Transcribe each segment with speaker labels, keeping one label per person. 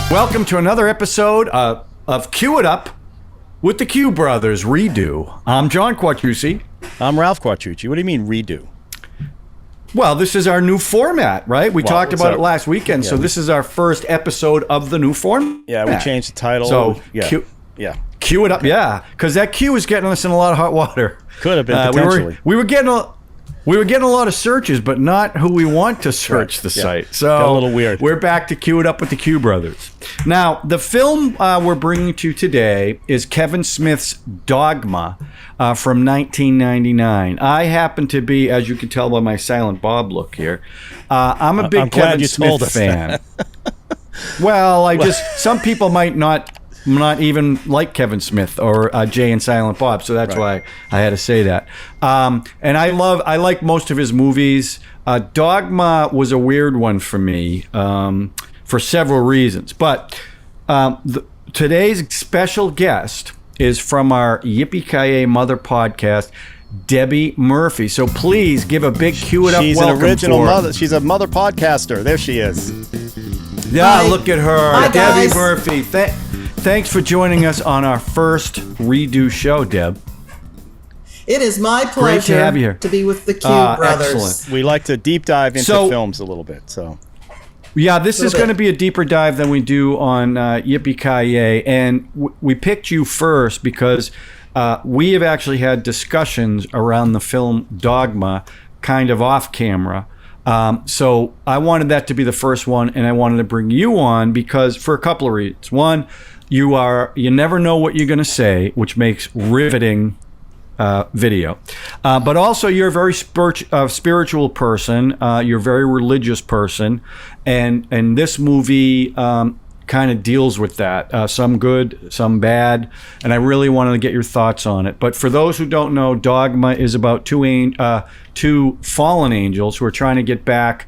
Speaker 1: Welcome to another episode of Q It Up with the Q Brothers Redo. I'm John Quattrucci.
Speaker 2: I'm Ralph Quattrucci. What do you mean redo?
Speaker 1: Well, this is our new format, right? We talked about it last weekend, so this is our first episode of the new format.
Speaker 2: Yeah, we changed the title.
Speaker 1: So, Q It Up, because that Q is getting us in a lot of hot water.
Speaker 2: Could have been potentially.
Speaker 1: We were getting a lot of searches, but not who we want to search the site. So
Speaker 2: got a little weird.
Speaker 1: We're back to Q It Up with the Q Brothers. Now, the film we're bringing to you today is Kevin Smith's Dogma from 1999. I happen to be, as you can tell by my Silent Bob look here, I'm a big Kevin Smith fan. Well, some people might not even like Kevin Smith or Jay and Silent Bob, so that's why I had to say that. And I like most of his movies. Dogma was a weird one for me for several reasons. But today's special guest is from our Yippee-Ki-Yay Mother podcast, Debbie Murphy. So please give a big Q It Up welcome.
Speaker 2: She's an original mother. She's a mother podcaster. There she is.
Speaker 1: Yeah, look at her.
Speaker 3: Hi,
Speaker 1: Debbie
Speaker 3: guys.
Speaker 1: Murphy. Thanks for joining us on our first redo show, Deb.
Speaker 3: It is my pleasure
Speaker 1: Great to have you here.
Speaker 3: to be with the Q Brothers.
Speaker 1: Excellent.
Speaker 2: We like to deep dive into films a little bit. So,
Speaker 1: yeah, this is going to be a deeper dive than we do on Yippee-Ki-Yay. And we picked you first because we have actually had discussions around the film Dogma kind of off camera. So I wanted that to be the first one, and I wanted to bring you on because for a couple of reasons. One, you never know what you're going to say, which makes riveting video. But also, you're a very spiritual person. You're a very religious person, and this movie kind of deals with that. Some good, some bad, and I really wanted to get your thoughts on it. But for those who don't know, Dogma is about two fallen angels who are trying to get back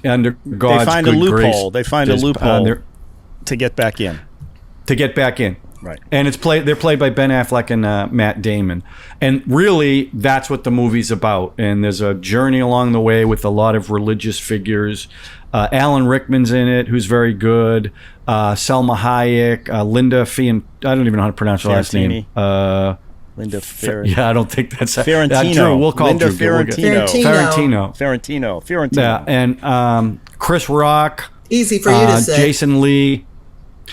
Speaker 1: under God's
Speaker 2: they find
Speaker 1: good
Speaker 2: a loophole.
Speaker 1: grace.
Speaker 2: They find a loophole to get back in.
Speaker 1: Right. And they're played by Ben Affleck and Matt Damon. And really, that's what the movie's about. And there's a journey along the way with a lot of religious figures. Alan Rickman's in it, who's very good. Selma Hayek, Linda I don't even know how to pronounce her last name.
Speaker 2: Linda
Speaker 1: Yeah, I don't think that's
Speaker 2: Ferrantino.
Speaker 1: Drew. We'll call
Speaker 2: Linda
Speaker 1: Drew.
Speaker 2: Ferrantino.
Speaker 1: Yeah, and Chris Rock.
Speaker 3: Easy for you to say.
Speaker 1: Jason Lee.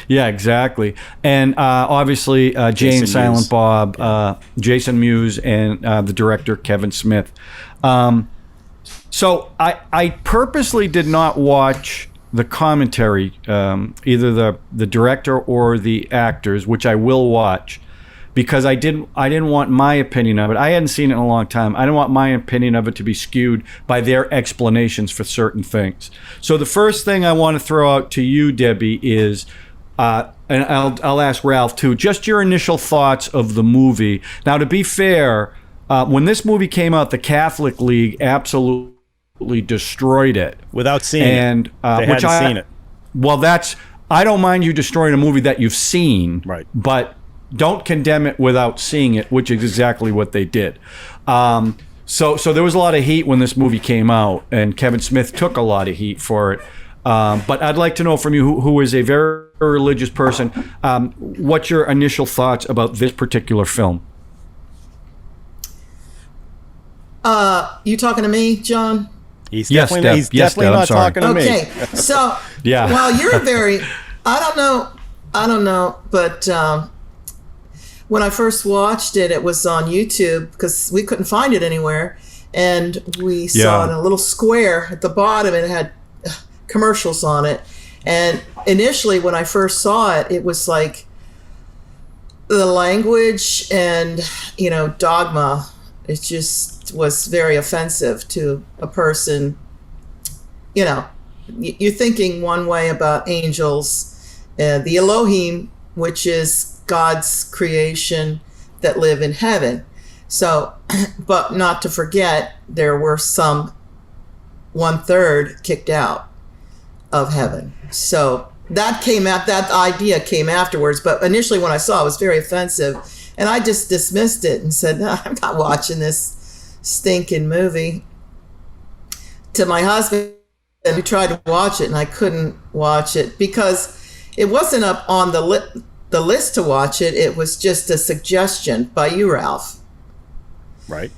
Speaker 1: Yeah, exactly. And obviously, Jay and Silent Bob, Jason Mewes, and the director, Kevin Smith. So I purposely did not watch the commentary, either the director or the actors, which I will watch, because I didn't want my opinion of it. I hadn't seen it in a long time. I didn't want my opinion of it to be skewed by their explanations for certain things. So the first thing I want to throw out to you, Debbie, is... and I'll ask Ralph too, just your initial thoughts of the movie. Now, to be fair, when this movie came out, the Catholic League absolutely destroyed it.
Speaker 2: Without seeing it. They hadn't seen it. Well,
Speaker 1: I don't mind you destroying a movie that you've seen,
Speaker 2: right?
Speaker 1: But don't condemn it without seeing it, which is exactly what they did. So there was a lot of heat when this movie came out, and Kevin Smith took a lot of heat for it. But I'd like to know from you, who is a very religious person, what's your initial thoughts about this particular film?
Speaker 3: You talking to me, John?
Speaker 2: He's definitely not talking to me.
Speaker 3: Okay, so well, you're very. I don't know, but when I first watched it, it was on YouTube because we couldn't find it anywhere, and we saw it in a little square at the bottom, and it had commercials on it. And initially when I first saw it, it was like the language and dogma, it just was very offensive to a person. You're thinking one way about angels, the Elohim, which is God's creation that live in heaven. So, but not to forget, there were some 1/3 kicked out of heaven. So that idea came afterwards, but initially when I saw it, it was very offensive, and I just dismissed it and said, no, I'm not watching this stinking movie. To my husband, we tried to watch it, and I couldn't watch it because it wasn't up on the list to watch it. It was just a suggestion by you, Ralph.
Speaker 2: Right.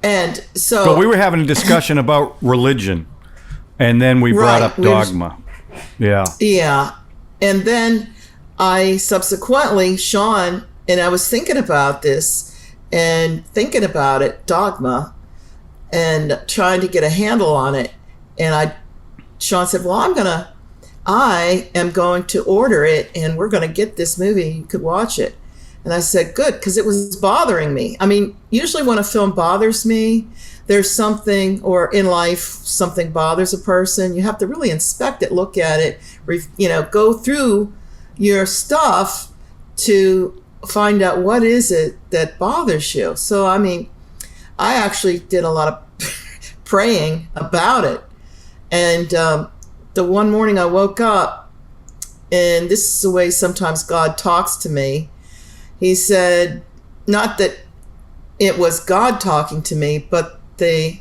Speaker 3: And so,
Speaker 1: but we were having a discussion about religion, and then we brought up Dogma.
Speaker 3: Yeah. And then I subsequently, Sean, and I was thinking about this and thinking about it, Dogma, and trying to get a handle on it. And Sean said, well, I am going to order it, and we're going to get this movie. You could watch it. And I said, good, because it was bothering me. I mean, usually when a film bothers me, there's something, or in life, something bothers a person. You have to really inspect it, look at it, go through your stuff to find out what is it that bothers you. So, I mean, I actually did a lot of praying about it. And the one morning I woke up, and this is the way sometimes God talks to me. He said, not that it was God talking to me, but the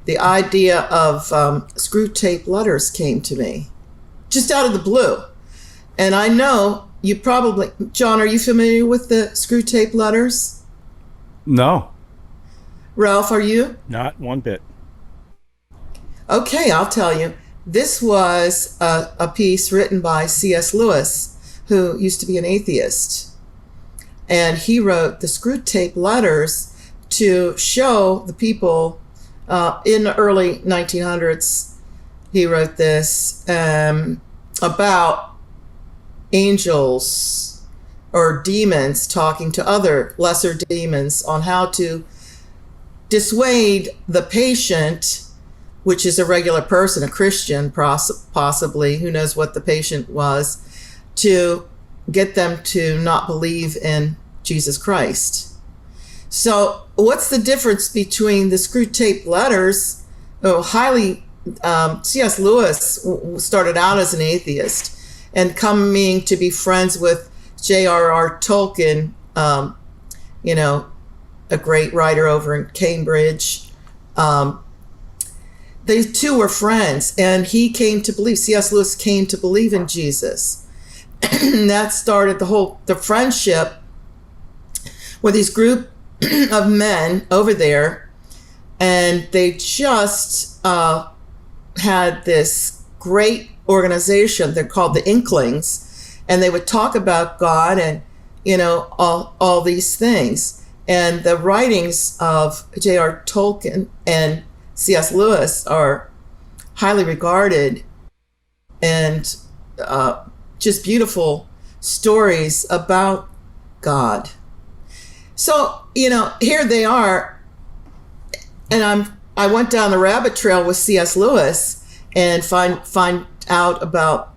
Speaker 3: idea of screw tape letters came to me just out of the blue. And I know you probably, John, are you familiar with the screw tape letters?
Speaker 1: No.
Speaker 3: Ralph, are you?
Speaker 2: Not one bit.
Speaker 3: Okay, I'll tell you. This was a piece written by C.S. Lewis, who used to be an atheist. And he wrote the screw tape letters to show the people in the early 1900s. He wrote this about angels or demons talking to other lesser demons on how to dissuade the patient, which is a regular person, a Christian possibly, who knows what the patient was, to get them to not believe in Jesus Christ. So what's the difference between the screw tape letters? C.S. Lewis started out as an atheist and coming to be friends with J.R.R. Tolkien, a great writer over in Cambridge. They two were friends, and C.S. Lewis came to believe in Jesus. That started the friendship with these group of men over there, and they just had this great organization. They're called the Inklings, and they would talk about God and all these things. And the writings of J.R. Tolkien and C.S. Lewis are highly regarded, and just beautiful stories about God. So, here they are, and I went down the rabbit trail with C.S. Lewis and find out about,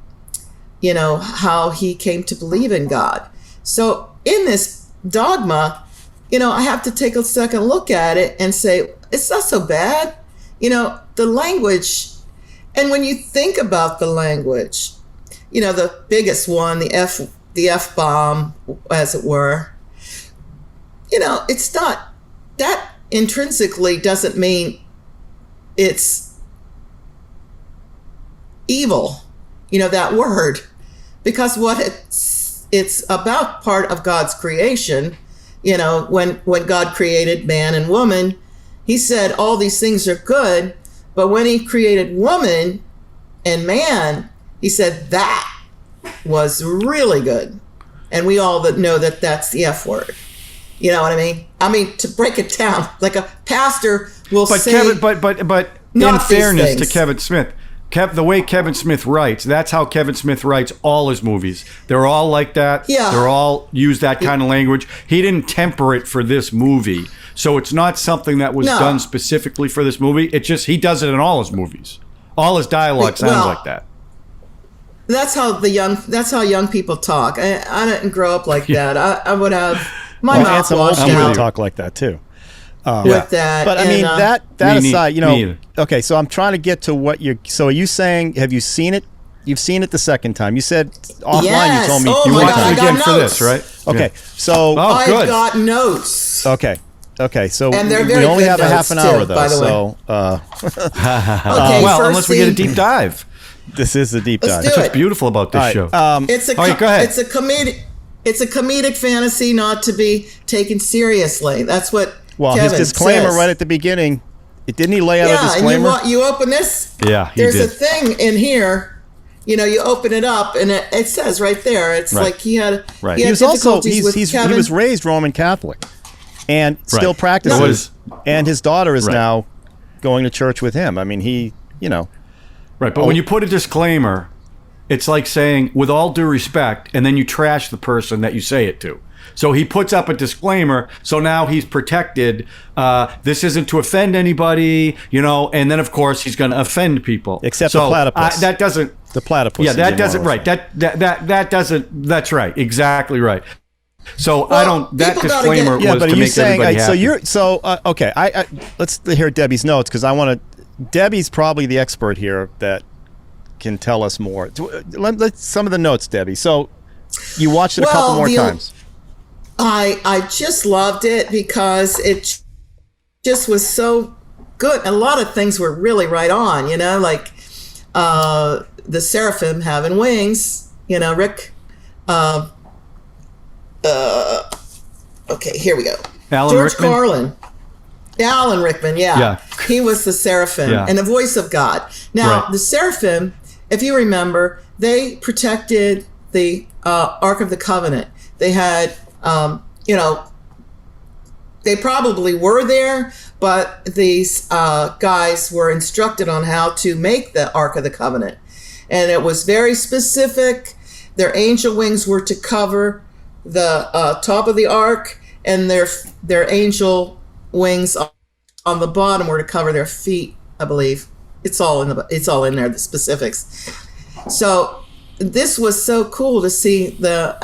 Speaker 3: how he came to believe in God. So in this Dogma, I have to take a second look at it and say, it's not so bad. The language, and when you think about the language, the biggest one, the F-bomb, as it were, it's not, that intrinsically doesn't mean it's evil, that word, because what it's about part of God's creation. When God created man and woman, he said all these things are good, but when he created woman and man, he said that was really good. And we all know that that's the F word. You know what I mean? I mean, to break it down, like a pastor will say...
Speaker 1: Kevin, but in fairness to Kevin Smith, the way Kevin Smith writes, that's how Kevin Smith writes all his movies. They're all like that.
Speaker 3: Yeah.
Speaker 1: They're all use that kind of language. He didn't temper it for this movie. So it's not something that was done specifically for this movie. It's just he does it in all his movies. All his dialogue sounds like that.
Speaker 3: That's how young people talk. I didn't grow up like that. I would have my mouth washed out.
Speaker 2: Talk like that too.
Speaker 3: With that,
Speaker 2: but I mean that aside, okay. So I'm trying to get to what you're. So are you saying? Have you seen it? You've seen it the second time. You said offline.
Speaker 3: Yes.
Speaker 2: You told me
Speaker 3: you
Speaker 1: watched it again for this, right?
Speaker 2: Okay.
Speaker 1: Yeah.
Speaker 2: So
Speaker 3: I've got notes.
Speaker 2: Okay. So
Speaker 3: and
Speaker 2: we only have a half an hour though.
Speaker 3: By the way.
Speaker 2: So
Speaker 3: okay,
Speaker 1: well, unless we get a deep dive.
Speaker 2: This is a deep dive.
Speaker 3: Let's
Speaker 1: That's
Speaker 3: do
Speaker 1: what's
Speaker 3: it.
Speaker 1: beautiful about this show.
Speaker 3: It's a
Speaker 1: all right, go ahead.
Speaker 3: It's a comedic fantasy not to be taken seriously. That's what
Speaker 2: Well,
Speaker 3: Kevin
Speaker 2: his disclaimer
Speaker 3: says.
Speaker 2: right at the beginning, didn't he lay out a disclaimer?
Speaker 3: And you open this.
Speaker 1: Yeah, he
Speaker 3: There's
Speaker 1: did.
Speaker 3: a thing in here. You open it up, and it says right there. It's like he had.
Speaker 2: Right.
Speaker 3: He
Speaker 2: He
Speaker 3: had
Speaker 2: was also
Speaker 3: difficulties with
Speaker 2: he
Speaker 3: Kevin.
Speaker 2: was raised Roman Catholic, and still
Speaker 1: Right.
Speaker 2: practices. And his daughter is
Speaker 1: Right.
Speaker 2: now going to church with him. I mean,
Speaker 1: Right, but when you put a disclaimer, it's like saying, with all due respect, and then you trash the person that you say it to. So he puts up a disclaimer, so now he's protected. This isn't to offend anybody, and then, of course, he's going to offend people.
Speaker 2: Except
Speaker 1: so,
Speaker 2: the platypus.
Speaker 1: That doesn't...
Speaker 2: The platypus.
Speaker 1: Yeah,
Speaker 2: is
Speaker 1: that
Speaker 2: immoral.
Speaker 1: doesn't... Right, that doesn't... That's right, exactly right. So I don't... That
Speaker 3: people gotta
Speaker 1: disclaimer
Speaker 3: get-
Speaker 1: was
Speaker 2: but
Speaker 1: to
Speaker 2: are you
Speaker 1: make
Speaker 2: saying
Speaker 1: everybody happy.
Speaker 2: okay? I let's hear Debbie's notes because I want to. Debbie's probably the expert here that can tell us more. Let's some of the notes, Debbie. So you watched it a couple more times.
Speaker 3: I just loved it because it just was so good. A lot of things were really right on, like the seraphim having wings, Rick. Okay, here we go.
Speaker 1: Alan
Speaker 3: George
Speaker 1: Rickman?
Speaker 3: Carlin. Alan Rickman, yeah. He was the seraphim and the voice of God. Now, the seraphim, if you remember, they protected the Ark of the Covenant. They had, they probably were there, but these guys were instructed on how to make the Ark of the Covenant. And it was very specific. Their angel wings were to cover the top of the ark, and their angel wings on the bottom were to cover their feet, I believe. It's all in there, the specifics. So this was so cool to see the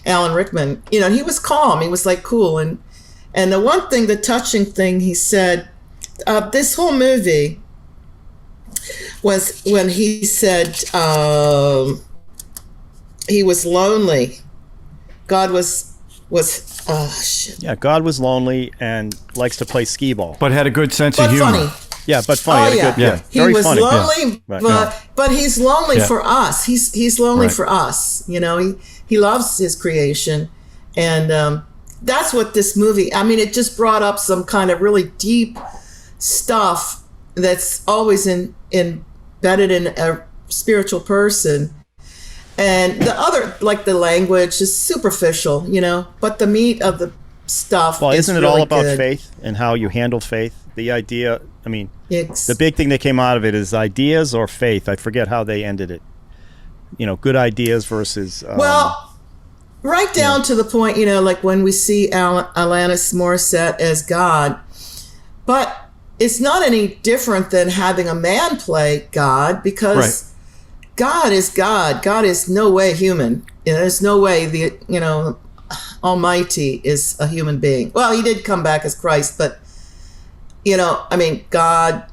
Speaker 3: Alan Rickman. He was calm. He was like cool. And the one thing, the touching thing he said, this whole movie was when he said he was lonely. God was shit.
Speaker 2: Yeah, God was lonely and likes to play skee ball.
Speaker 1: But had a good sense of humor.
Speaker 3: Funny.
Speaker 2: Yeah, but funny.
Speaker 3: Oh, yeah. He
Speaker 2: Very
Speaker 3: was
Speaker 2: funny.
Speaker 3: lonely,
Speaker 2: Right.
Speaker 3: but he's lonely
Speaker 1: Yeah.
Speaker 3: for us. He's lonely
Speaker 1: Right.
Speaker 3: for us. He loves his creation, and that's what this movie. I mean, it just brought up some kind of really deep stuff that's always embedded in a spiritual person. And the other, like the language, is superficial, but the meat of the stuff.
Speaker 2: Well, isn't it
Speaker 3: really
Speaker 2: all about
Speaker 3: good.
Speaker 2: faith and how you handle faith? The idea, I mean,
Speaker 3: It's,
Speaker 2: the big thing that came out of it is ideas or faith. I forget how they ended it. Good ideas versus.
Speaker 3: Right down to the point, like when we see Alanis Morissette as God, but it's not any different than having a man play God, because God is God. God is no way human. There's no way the Almighty is a human being. Well, he did come back as Christ, but God,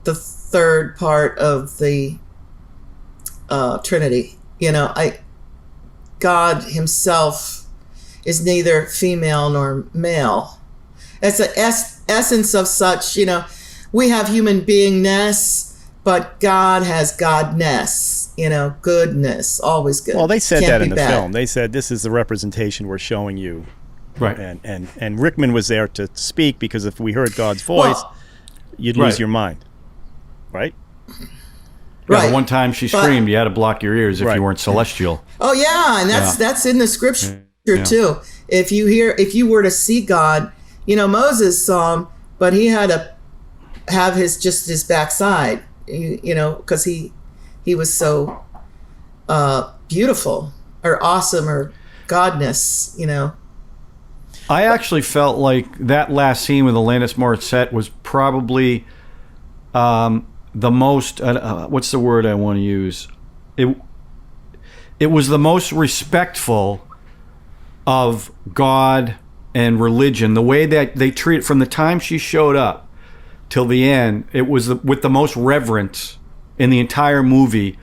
Speaker 3: the third part of the Trinity. God himself is neither female nor male. It's the essence of such, we have human beingness, but God has godness, goodness, always good.
Speaker 2: Well, they said
Speaker 3: Can't
Speaker 2: that
Speaker 3: be
Speaker 2: in the
Speaker 3: bad.
Speaker 2: film. They said this is the representation we're showing you.
Speaker 1: Right.
Speaker 2: And Rickman was there to speak because if we heard God's voice, you'd lose your mind. Right?
Speaker 1: Yeah, the one time she screamed, you had to block your ears if
Speaker 2: Right.
Speaker 1: you weren't celestial.
Speaker 3: Oh yeah, and that's in the scripture too. If you were to see God, Moses saw him, but he had to have his backside, because he was so beautiful or awesome or godness,
Speaker 1: I actually felt like that last scene with Alanis Morissette was probably the most, what's the word I want to use? It was the most respectful of God and religion. The way that they treat it from the time she showed up till the end, it was with the most reverence in the entire movie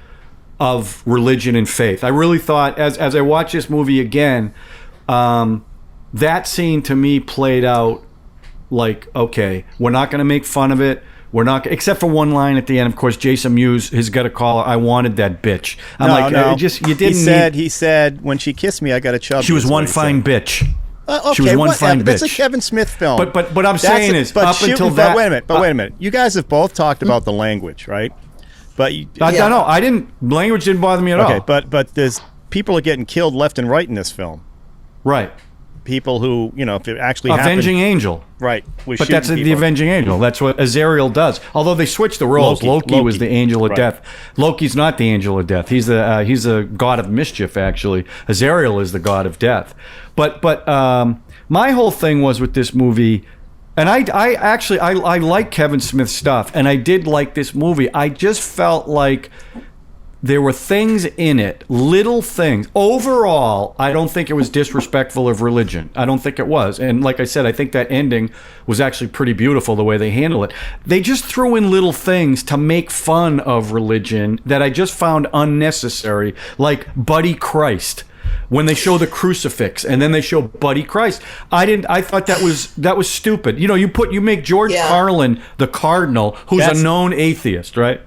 Speaker 1: of religion and faith. I really thought, as I watched this movie again, that scene to me played out like, okay, we're not going to make fun of it. We're not, except for one line at the end. Of course, Jason Mewes has got to call her, I wanted that bitch. I'm you didn't
Speaker 2: He said, when she kissed me, I got a chub.
Speaker 1: She was one fine bitch.
Speaker 2: Okay,
Speaker 1: she was one fine bitch.
Speaker 2: That's a Kevin Smith film.
Speaker 1: But what I'm saying is, up until that.
Speaker 2: But wait a minute. You guys have both talked about the language, right? But
Speaker 1: I don't know. Language didn't bother me at all.
Speaker 2: Okay, but there's people are getting killed left and right in this film.
Speaker 1: Right.
Speaker 2: People who, if it actually happened.
Speaker 1: Avenging Angel.
Speaker 2: Right.
Speaker 1: But that's the Avenging Angel. That's what Azrael does. Although they switched the roles. Loki was the angel of death. Loki's not the angel of death. He's a god of mischief, actually. Azrael is the god of death. But my whole thing was with this movie, and I like Kevin Smith's stuff, and I did like this movie. I just felt like there were things in it, little things. Overall, I don't think it was disrespectful of religion. I don't think it was. And like I said, I think that ending was actually pretty beautiful, the way they handle it. They just threw in little things to make fun of religion that I just found unnecessary, like Buddy Christ. When they show the crucifix and then they show Buddy Christ, I thought that was stupid. You make George Carlin the cardinal, who's a known atheist, right?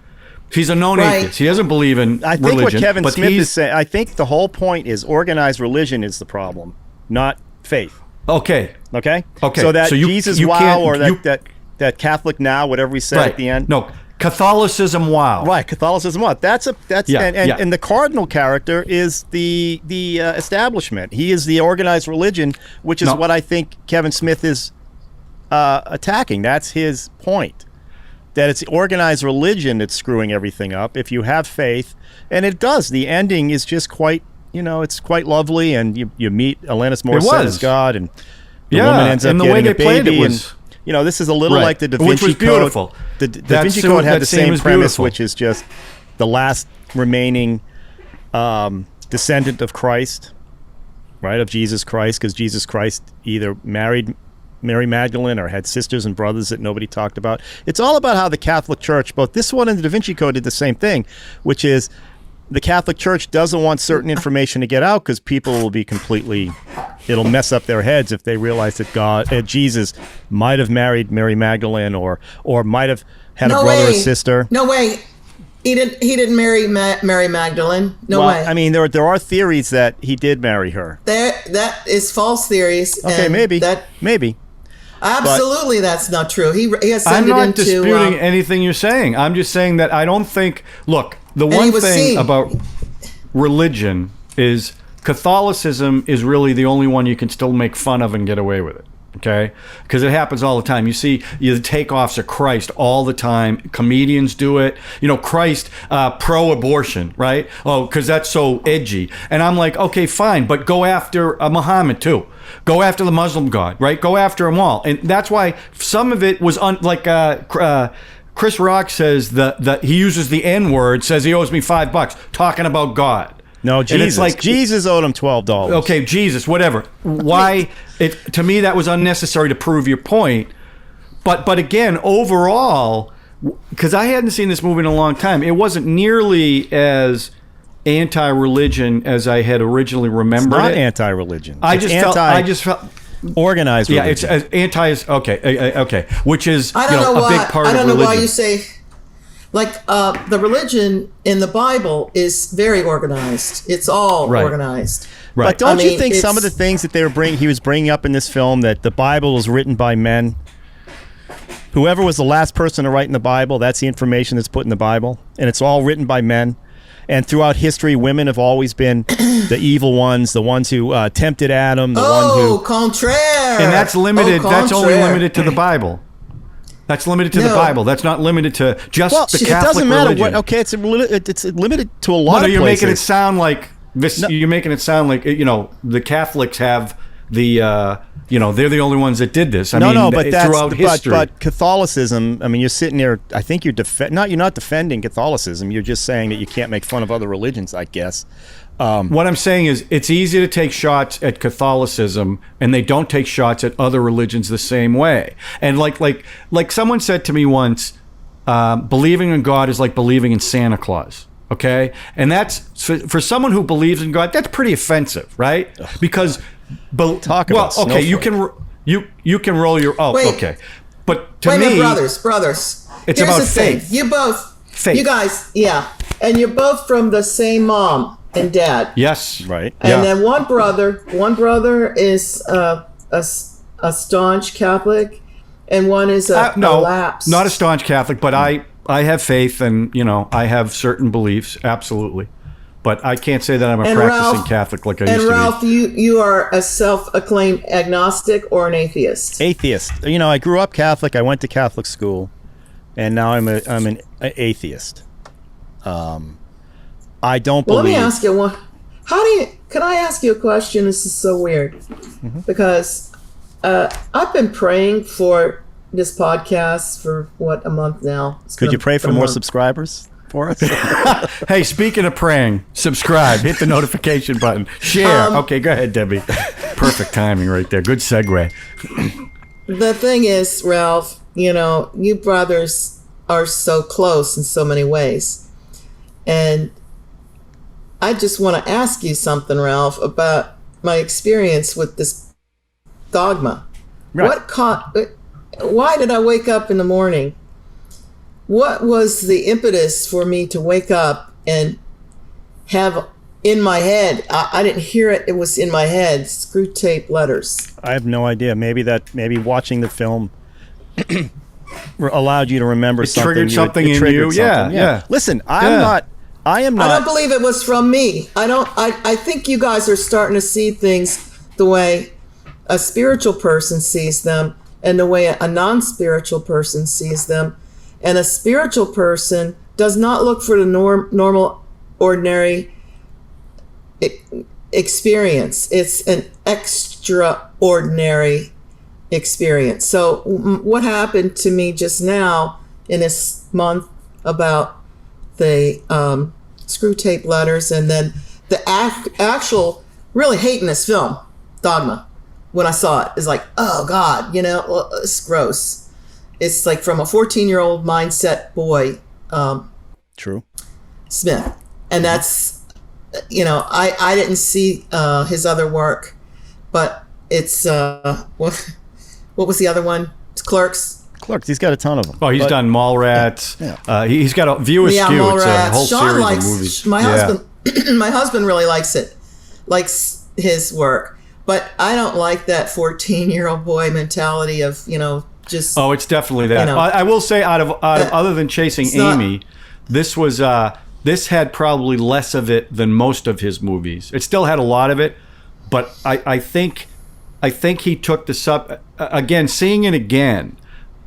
Speaker 1: He's a known atheist. He doesn't believe in religion.
Speaker 2: I think what Kevin Smith is saying, I think the whole point is organized religion is the problem, not faith.
Speaker 1: Okay.
Speaker 2: So that Jesus wow or that Catholic now, whatever we said at the end.
Speaker 1: No, Catholicism wow.
Speaker 2: Right, Catholicism wow. And the cardinal character is the establishment. He is the organized religion, which is what I think Kevin Smith is attacking. That's his point. That it's organized religion that's screwing everything up. If you have faith, and it does, the ending is just quite, it's quite lovely, and you meet Alanis Morissette as God, and the woman ends up getting a baby. This is a little like the Da Vinci
Speaker 1: which was beautiful.
Speaker 2: Code. The Da Vinci Code had the same premise, which is just the last remaining descendant of Christ, right, of Jesus Christ, because Jesus Christ either married Mary Magdalene or had sisters and brothers that nobody talked about. It's all about how the Catholic Church, both this one and the Da Vinci Code, did the same thing, which is the Catholic Church doesn't want certain information to get out because people will be it'll mess up their heads if they realize that Jesus might have married Mary Magdalene or might have had a brother or sister.
Speaker 3: No way. He didn't marry Mary Magdalene. No way.
Speaker 2: I mean, there are theories that he did marry her.
Speaker 3: That is false theories.
Speaker 2: Okay, maybe.
Speaker 3: Absolutely, that's not true. He ascended into...
Speaker 1: I'm not disputing anything you're saying. I'm just saying that I don't think... Look, the one thing about religion is Catholicism is really the only one you can still make fun of and get away with it. Okay? Because it happens all the time. You see the takeoffs of Christ all the time. Comedians do it. Christ, pro-abortion, right? Oh, because that's so edgy. And I'm like, okay, fine, but go after Muhammad too. Go after the Muslim God, right? Go after them all. And that's why some of it was Chris Rock says that he uses the N-word, says he owes me $5, talking about God.
Speaker 2: No, Jesus. Jesus owed him $12.
Speaker 1: Okay, Jesus, whatever. Why? To me, that was unnecessary to prove your point. But again, overall, because I hadn't seen this movie in a long time, it wasn't nearly as anti-religion as I had originally remembered.
Speaker 2: It's not anti-religion.
Speaker 1: I just felt
Speaker 2: organized religion.
Speaker 1: Yeah, it's anti. Okay, which is a big part of religion.
Speaker 3: I don't know why you say. The religion in the Bible is very organized. It's all organized.
Speaker 2: Right. But don't you think some of the things that he was bringing up in this film, that the Bible was written by men? Whoever was the last person to write in the Bible, that's the information that's put in the Bible, and it's all written by men. And throughout history, women have always been the evil ones, the ones who tempted Adam,
Speaker 3: contraire.
Speaker 1: And that's limited. That's only limited to the Bible. That's limited to the Bible. That's not limited to just the Catholic religion. It doesn't matter what.
Speaker 2: Okay, it's limited to a lot of places.
Speaker 1: You're making it sound like this. No. You're making it sound like the Catholics have the. They're the only ones that did this. Throughout history.
Speaker 2: But Catholicism. I mean, you're sitting there. I think you're not defending Catholicism. You're just saying that you can't make fun of other religions, I guess.
Speaker 1: What I'm saying is it's easy to take shots at Catholicism, and they don't take shots at other religions the same way. And like someone said to me once, believing in God is like believing in Santa Claus. Okay, and that's for someone who believes in God, that's pretty offensive, right? Because you can roll your okay, but to me,
Speaker 3: brothers.
Speaker 1: It's
Speaker 3: here's
Speaker 1: about
Speaker 3: the thing.
Speaker 1: faith.
Speaker 3: You guys, yeah. And you're both from the same mom and dad.
Speaker 1: Yes.
Speaker 2: Right.
Speaker 3: And then one brother is a staunch Catholic, and one is a lapsed.
Speaker 1: Not a staunch Catholic, but I have faith, and I have certain beliefs, absolutely. But I can't say that I'm a practicing Catholic like I used to be.
Speaker 3: And Ralph, you are a self-acclaimed agnostic or an atheist?
Speaker 2: Atheist. I grew up Catholic. I went to Catholic school, and now I'm an atheist. I don't believe.
Speaker 3: Let me ask you one. Can I ask you a question? This is so weird because I've been praying for this podcast for a month now.
Speaker 2: Could you pray for more subscribers for us?
Speaker 1: Hey, speaking of praying, subscribe, hit the notification button, share. Okay, go ahead, Debbie. Perfect timing right there. Good segue.
Speaker 3: The thing is, Ralph, you brothers are so close in so many ways. And I just want to ask you something, Ralph, about my experience with this Dogma.
Speaker 2: Right.
Speaker 3: Why did I wake up in the morning? What was the impetus for me to wake up and have in my head, I didn't hear it, it was in my head, screw tape letters?
Speaker 2: I have no idea. Maybe watching the film allowed you to remember something.
Speaker 1: Triggered something in you. Yeah.
Speaker 2: Listen, I am not.
Speaker 3: I don't believe it was from me. I think you guys are starting to see things the way a spiritual person sees them and the way a non-spiritual person sees them. And a spiritual person does not look for the normal, ordinary experience. It's an extraordinary experience. So what happened to me just now in this month about the screw tape letters and then the actual really hating this film, Dogma, when I saw it, is like, oh God, it's gross. It's like from a 14-year-old mindset boy,
Speaker 2: True,
Speaker 3: Smith. And that's, I didn't see his other work, but it's, what was the other one? It's Clerks.
Speaker 2: He's got a ton of them.
Speaker 1: Oh, he's done Mallrats.
Speaker 2: Yeah.
Speaker 1: He's got a View Askew. It's a whole
Speaker 3: Sean
Speaker 1: series
Speaker 3: likes,
Speaker 1: of movies.
Speaker 3: My husband really likes his work, but I don't like that 14-year-old boy mentality of, just.
Speaker 1: Oh, it's definitely that. I will say, out of other than Chasing Amy, this had probably less of it than most of his movies. It still had a lot of it, but I think he took seeing it again.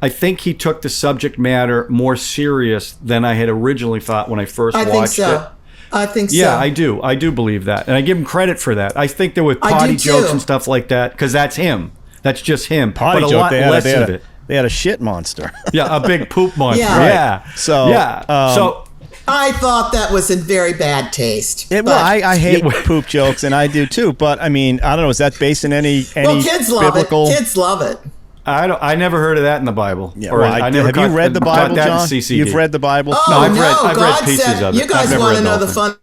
Speaker 1: I think he took the subject matter more serious than I had originally thought when I first watched it.
Speaker 3: I think so.
Speaker 1: Yeah, I do. I do believe that. And I give him credit for that. I think there were potty jokes and stuff like that, because that's him. That's just him.
Speaker 2: Potty
Speaker 1: but a
Speaker 2: joke,
Speaker 1: lot less of it.
Speaker 2: They had a shit monster.
Speaker 1: Yeah, a big poop monster.
Speaker 3: Yeah.
Speaker 1: Yeah.
Speaker 2: So,
Speaker 1: so
Speaker 3: I thought that was in very bad taste.
Speaker 2: I hate poop jokes, and I do too. But I mean, I don't know. Is that based in any
Speaker 3: kids
Speaker 2: biblical?
Speaker 3: Love it. Kids love it.
Speaker 1: I never heard of that in the Bible.
Speaker 2: Yeah, have you read the Bible, John? You've read the Bible?
Speaker 3: Oh,
Speaker 1: no, I've read pieces of it.
Speaker 3: You guys want to know the fun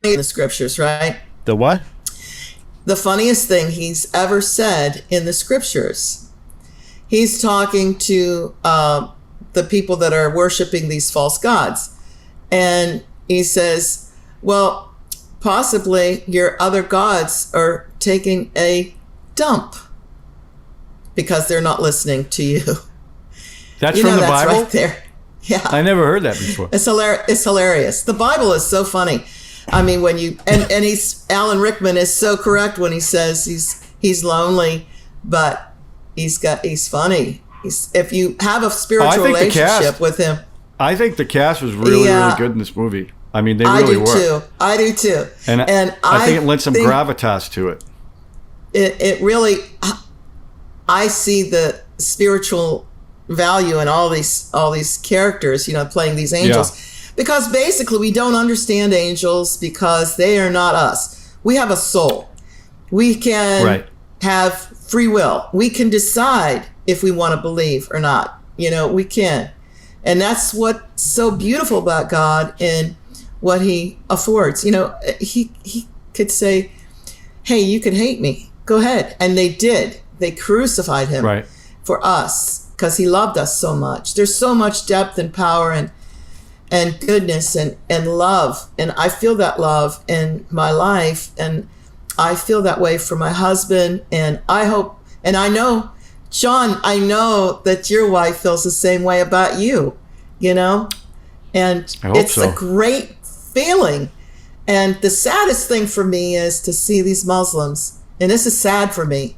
Speaker 3: in the scriptures, right?
Speaker 2: The what?
Speaker 3: The funniest thing he's ever said in the scriptures. He's talking to the people that are worshiping these false gods. And he says, well, possibly your other gods are taking a dump because they're not listening to you.
Speaker 1: That's from the
Speaker 3: that's
Speaker 1: Bible?
Speaker 3: Right there. Yeah.
Speaker 1: I never heard that before.
Speaker 3: It's hilarious. The Bible is so funny. I mean, when you and Alan Rickman is so correct when he says he's lonely, but he's funny. If you have a spiritual relationship with him.
Speaker 1: I think the cast was really good in this movie. I mean, they really were.
Speaker 3: I do too.
Speaker 1: And I think it lent some gravitas to it.
Speaker 3: It really. I see the spiritual value in all these characters, playing these angels, because basically we don't understand angels because they are not us. We have a soul. We can have free will. We can decide if we want to believe or not. We can. And that's what's so beautiful about God and what he affords. He could say, hey, you can hate me. Go ahead. And they did. They crucified him for us. because he loved us so much. There's so much depth and power and goodness and love. And I feel that love in my life. And I feel that way for my husband. And I hope, and I know, John, I know that your wife feels the same way about you, you know? And it's a great feeling. And the saddest thing for me is to see these Muslims, and this is sad for me,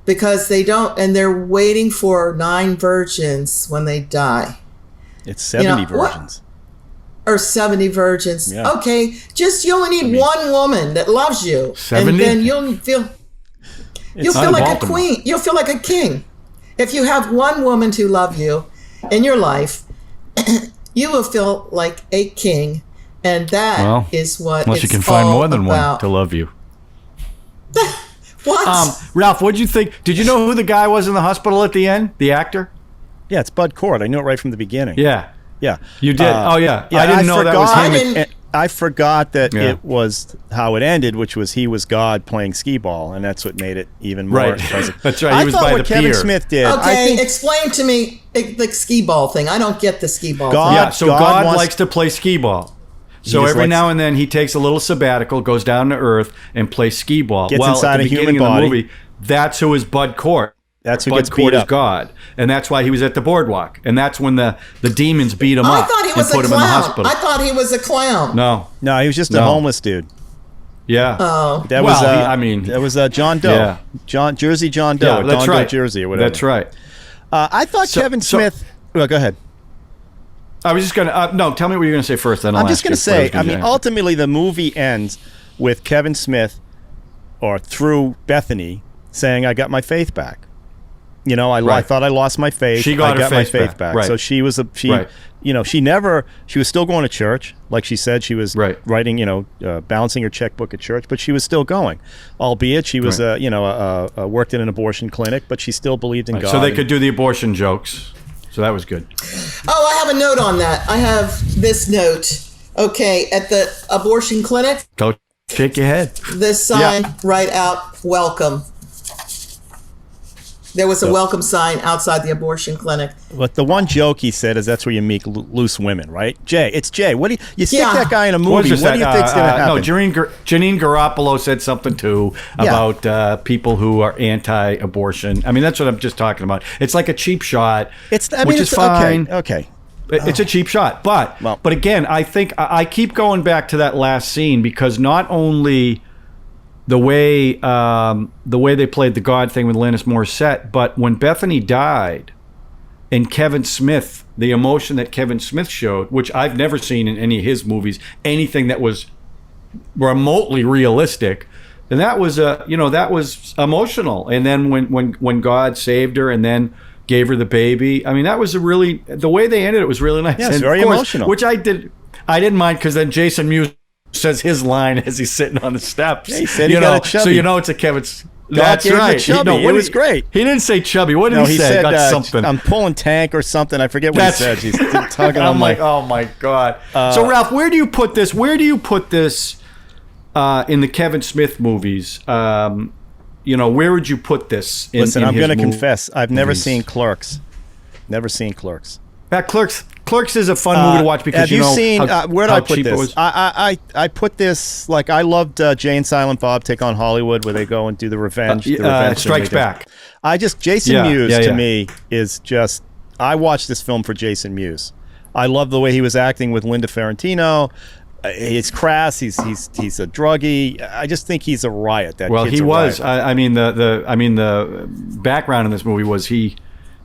Speaker 3: because they don't, and they're waiting for 9 virgins when they die.
Speaker 2: It's 70 virgins.
Speaker 3: Or 70 virgins.
Speaker 2: Yeah.
Speaker 3: Okay, just you only need one woman that loves you.
Speaker 1: 70?
Speaker 3: And then you'll feel like a queen. You'll feel like a king. If you have one woman to love you in your life, you will feel like a king. And that is what
Speaker 1: unless you can find more than one to love you.
Speaker 3: What?
Speaker 1: Ralph, what'd you think? Did you know who the guy was in the hospital at the end? The actor?
Speaker 2: Yeah, it's Bud Cort. I knew it right from the beginning.
Speaker 1: Yeah.
Speaker 2: Yeah.
Speaker 1: You did? I didn't know that was him.
Speaker 2: I forgot that it was how it ended, which was he was God playing skee ball, and that's what made it even more.
Speaker 1: Right. That's right. He was by the pier.
Speaker 2: Kevin Smith did.
Speaker 3: Okay, explain to me the skee ball thing. I don't get the skee ball thing.
Speaker 1: So God likes to play skee ball. So every now and then he takes a little sabbatical, goes down to Earth, and plays skee ball.
Speaker 2: Gets inside a human body.
Speaker 1: Movie, that's who is Bud Cort.
Speaker 2: That's who
Speaker 1: Bud
Speaker 2: gets
Speaker 1: Cort
Speaker 2: beat
Speaker 1: is
Speaker 2: up.
Speaker 1: God, and that's why he was at the boardwalk, and that's when the demons beat him
Speaker 3: I
Speaker 1: up
Speaker 3: thought he was
Speaker 1: and put
Speaker 3: a
Speaker 1: him in the
Speaker 3: clown.
Speaker 1: hospital.
Speaker 3: I thought he was a clown.
Speaker 1: No,
Speaker 2: he was just a homeless dude.
Speaker 1: Yeah.
Speaker 3: Oh.
Speaker 2: That was John Doe.
Speaker 1: Yeah.
Speaker 2: Jersey John Doe.
Speaker 1: Yeah, that's
Speaker 2: Don
Speaker 1: right.
Speaker 2: Doe Jersey or whatever.
Speaker 1: That's right.
Speaker 2: I thought Kevin Smith. Well, go ahead.
Speaker 1: I was just going to no. Tell me what you're going to say first. Then
Speaker 2: I'm just going to say. I mean, ultimately, the movie ends with Kevin Smith, or through Bethany, saying, "I got my faith back." You know, I thought I lost my faith.
Speaker 1: She got
Speaker 2: her
Speaker 1: my
Speaker 2: faith back.
Speaker 1: Right.
Speaker 2: So she was she was still going to church, like she said. She was writing, balancing her checkbook at church, but she was still going. Albeit she was worked in an abortion clinic, but she still believed in God.
Speaker 1: So they could do the abortion jokes. So that was good.
Speaker 3: Oh, I have a note on that. I have this note. Okay, at the abortion clinic.
Speaker 1: Go shake your head.
Speaker 3: This sign right out, welcome. There was a welcome sign outside the abortion clinic.
Speaker 2: But the one joke he said is that's where you meet loose women, right? It's Jay. What do you stick that guy in a movie? What do you think's going to happen?
Speaker 1: No, Janine Garoppolo said something too about people who are anti-abortion. I mean, that's what I'm just talking about. It's like a cheap shot, which is fine.
Speaker 2: Okay.
Speaker 1: It's a cheap shot, but again, I think I keep going back to that last scene because not only the way they played the God thing with Alanis Morissette, but when Bethany died, and Kevin Smith, the emotion that Kevin Smith showed, which I've never seen in any of his movies, anything that was remotely realistic, and that was that was emotional. And then when God saved her, and then gave her the baby, I mean, that was the way they ended it was really nice.
Speaker 2: Yeah, it's very emotional.
Speaker 1: Which I didn't mind because then Jason Mewes says his line as he's sitting on the steps.
Speaker 2: Yeah, he said he got a chubby.
Speaker 1: So it's a Kevin's.
Speaker 2: That's right. It was great.
Speaker 1: He didn't say chubby. What did he say?
Speaker 2: Said,
Speaker 1: got something.
Speaker 2: I'm pulling tank or something. I forget what he said. He's tugging on my.
Speaker 1: Oh my God. So Ralph, where do you put this? Where do you put this in the Kevin Smith movies? Where would you put this?
Speaker 2: Listen, I'm going to confess. I've never seen Clerks. Never seen Clerks.
Speaker 1: Clerks is a fun movie to watch because
Speaker 2: have you seen where do I put
Speaker 1: cheap it
Speaker 2: this?
Speaker 1: was.
Speaker 2: I put this like I loved Jay and Silent Bob Take on Hollywood where they go and do the revenge.
Speaker 1: Strikes Back.
Speaker 2: Jason Mewes to me is just. I watched this film for Jason Mewes. I love the way he was acting with Linda Ferrantino. He's crass. He's a druggie. I just think he's a riot.
Speaker 1: He was. I mean the background in this movie was he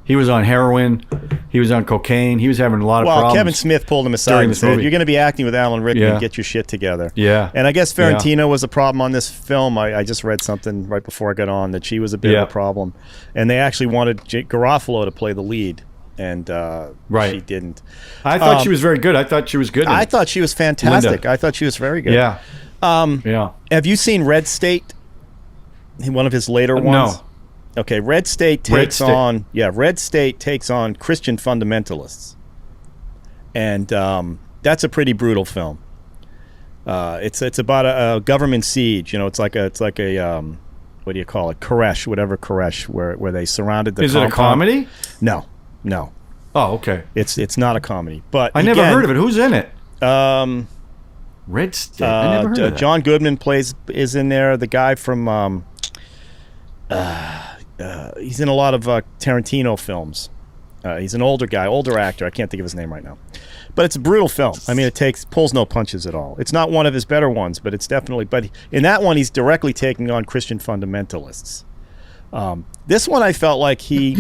Speaker 1: was on heroin. He was on cocaine. He was having a lot of problems.
Speaker 2: Kevin Smith pulled him aside and said, "You're going to be acting with Alan Rickman. Get your shit together."
Speaker 1: Yeah.
Speaker 2: And I guess Ferrantino was a problem on this film. I just read something right before I got on that she was a bit of a problem, and they actually wanted Garofalo to play the lead. And she didn't.
Speaker 1: I thought she was very good. I thought she was good.
Speaker 2: I thought she was fantastic.
Speaker 1: Linda.
Speaker 2: I thought she was very good.
Speaker 1: Yeah.
Speaker 2: Have you seen Red State? One of his later ones?
Speaker 1: No.
Speaker 2: Okay, Red State takes on Christian fundamentalists. And that's a pretty brutal film. It's about a government siege, it's like a what do you call it? Koresh, whatever Koresh, where they surrounded the
Speaker 1: Is it a comedy?
Speaker 2: No. No,
Speaker 1: Oh, okay.
Speaker 2: it's not a comedy. But
Speaker 1: I never heard of it. Who's in it?
Speaker 2: Um,
Speaker 1: Red Stick. I never heard of that.
Speaker 2: John Goodman is in there. The guy from he's in a lot of Tarantino films. He's an older actor. I can't think of his name right now. But it's a brutal film. I mean, pulls no punches at all. It's not one of his better ones, but it's definitely. But in that one, he's directly taking on Christian fundamentalists. This one, I felt like he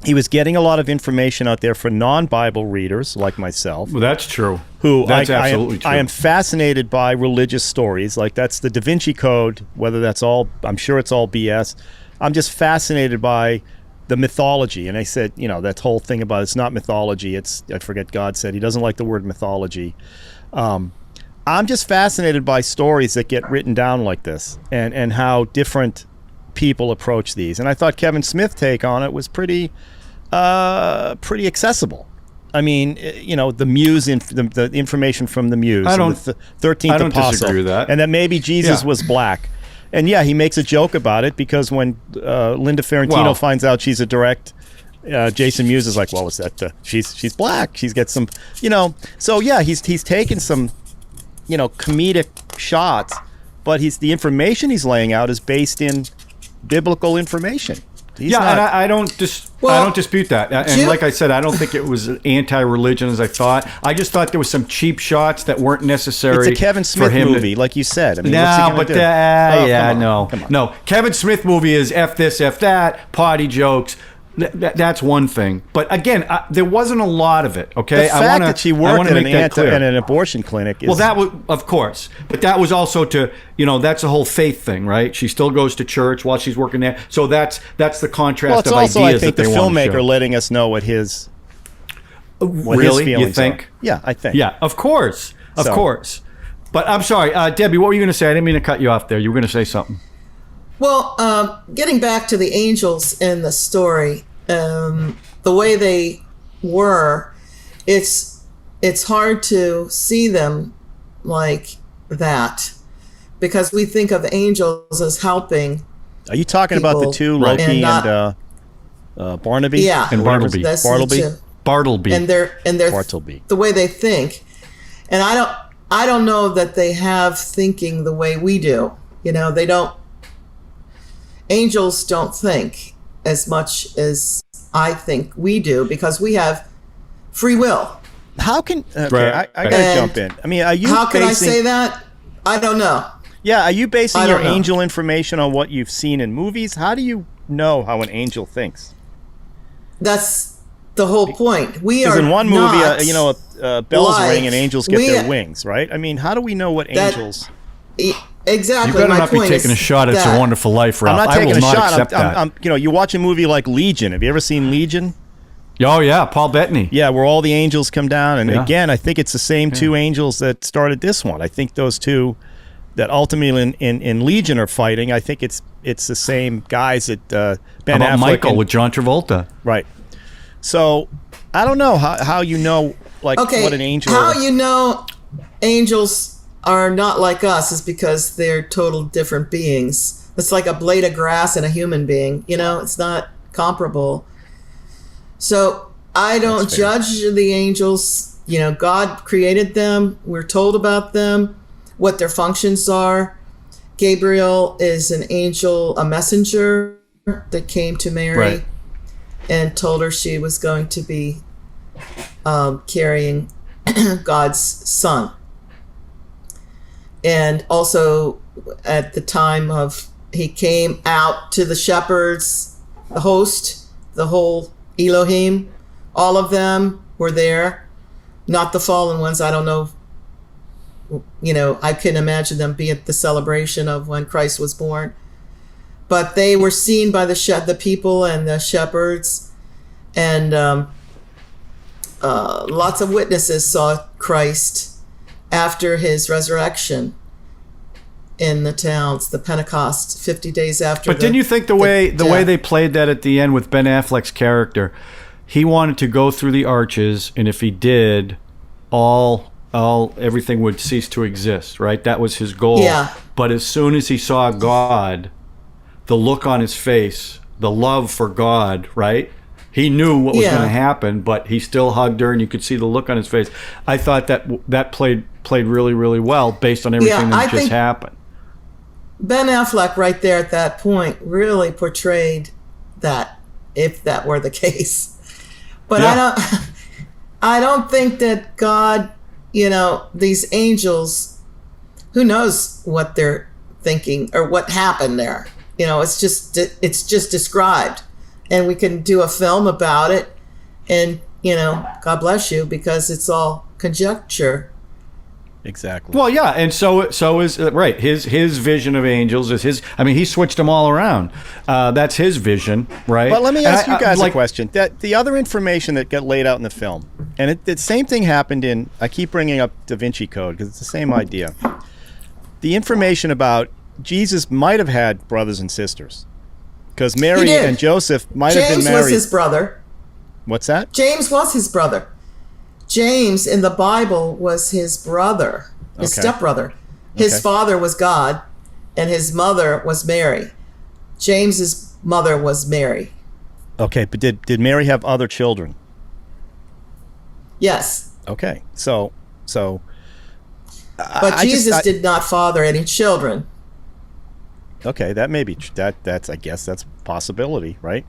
Speaker 2: was getting a lot of information out there for non-Bible readers like myself.
Speaker 1: Well, that's true.
Speaker 2: That's
Speaker 1: absolutely true.
Speaker 2: I am fascinated by religious stories. Like that's the Da Vinci Code. Whether that's all, I'm sure it's all BS. I'm just fascinated by the mythology. And I said, that whole thing about it's not mythology. I forget, God said he doesn't like the word mythology. I'm just fascinated by stories that get written down like this and how different people approach these. And I thought Kevin Smith's take on it was pretty accessible. I mean, the muse, the information from the muse.
Speaker 1: I don't.
Speaker 2: The 13th apostle,
Speaker 1: disagree with that.
Speaker 2: and that maybe Jesus was black. And yeah, he makes a joke about it because when Linda Ferrantino finds out she's a direct, Jason Mewes is like, well, is that she's black? She's got some, So yeah, he's taken some, comedic shots, but the information he's laying out is based in biblical information.
Speaker 1: And I don't dispute that. And like I said, I don't think it was anti-religion as I thought. I just thought there was some cheap shots that weren't necessary.
Speaker 2: It's a Kevin Smith movie, like you said. I mean,
Speaker 1: no. Kevin Smith movie is F this, F that, potty jokes. That's one thing. But again, there wasn't a lot of it, okay?
Speaker 2: The fact that she worked in an abortion clinic is...
Speaker 1: Well, that was, of course. But that was also to, that's a whole faith thing, right? She still goes to church while she's working there. So that's the contrast of ideas.
Speaker 2: Well, it's also, I think, the filmmaker letting us know what his
Speaker 1: really?
Speaker 2: feelings
Speaker 1: You think?
Speaker 2: are. Yeah, I think.
Speaker 1: Yeah, of course. Of course. But I'm sorry, Debbie, what were you going to say? I didn't mean to cut you off there. You were going to say something.
Speaker 3: Well, getting back to the angels in the story, the way they were, it's hard to see them like that because we think of angels as helping.
Speaker 2: Are you talking about the two, Loki and Barnaby?
Speaker 3: Yeah,
Speaker 1: and Bartleby.
Speaker 3: Bartleby. And they're
Speaker 2: Bartleby.
Speaker 3: The way they think, and I don't know that they have thinking the way we do. They don't. Angels don't think as much as I think we do because we have free will.
Speaker 2: How can I gotta jump in? I mean, are you?
Speaker 3: How can I say that? I don't know.
Speaker 2: Yeah, are you basing your angel information on what you've seen in movies? How do you know how an angel thinks?
Speaker 3: That's the whole point.
Speaker 2: Because in one movie, bells ring and angels get their wings, right? I mean, how do we know what angels?
Speaker 3: Exactly.
Speaker 1: You better not be taking a shot at It's a Wonderful Life, Ralph.
Speaker 2: I'm not taking a shot.
Speaker 1: Accept that.
Speaker 2: You watch a movie like Legion. Have you ever seen Legion?
Speaker 1: Oh yeah, Paul Bettany.
Speaker 2: Yeah, where all the angels come down, and again, I think it's the same two angels that started this one. I think those two that ultimately in Legion are fighting. I think it's the same guys that Ben Affleck.
Speaker 1: Michael with John Travolta.
Speaker 2: Right. So I don't know how you know what an angel.
Speaker 3: How you know angels are not like us is because they're total different beings. It's like a blade of grass and a human being. It's not comparable. So I don't judge the angels. God created them. We're told about them, what their functions are. Gabriel is an angel, a messenger that came to Mary and told her she was going to be carrying God's son. And also at the time of he came out to the shepherds, the host, the whole Elohim, all of them were there, not the fallen ones. I don't know. I can imagine them be at the celebration of when Christ was born, but they were seen by the people and the shepherds, and lots of witnesses saw Christ after his resurrection in the towns, the Pentecost, 50 days after.
Speaker 1: But didn't you think the way they played that at the end with Ben Affleck's character, he wanted to go through the arches, and if he did, everything would cease to exist, right? That was his goal.
Speaker 3: Yeah.
Speaker 1: But as soon as he saw God, the look on his face, the love for God, right? He knew what was
Speaker 3: Yeah.
Speaker 1: going to happen, but he still hugged her, and you could see the look on his face. I thought that played really, really well based on everything that just happened.
Speaker 3: Ben Affleck right there at that point really portrayed that, if that were the case. But I don't think that God, these angels, who knows what they're thinking or what happened there. It's just described, and we can do a film about it, and God bless you, because it's all conjecture.
Speaker 2: Exactly.
Speaker 1: Well, yeah, and so is right. His vision of angels is his. I mean, he switched them all around. That's his vision, right?
Speaker 2: But let me ask you guys a question. That the other information that got laid out in the film, and the same thing happened in. I keep bringing up Da Vinci Code because it's the same idea. The information about Jesus might have had brothers and sisters, because Mary and Joseph might have been married.
Speaker 3: James was his brother.
Speaker 2: What's that?
Speaker 3: James was his brother. James in the Bible was his brother, his stepbrother. His father was God, and his mother was Mary. James's mother was Mary.
Speaker 2: Okay, but did Mary have other children?
Speaker 3: Yes.
Speaker 2: Okay, so.
Speaker 3: But Jesus did not father any children.
Speaker 2: Okay, that may be that's I guess that's a possibility, right?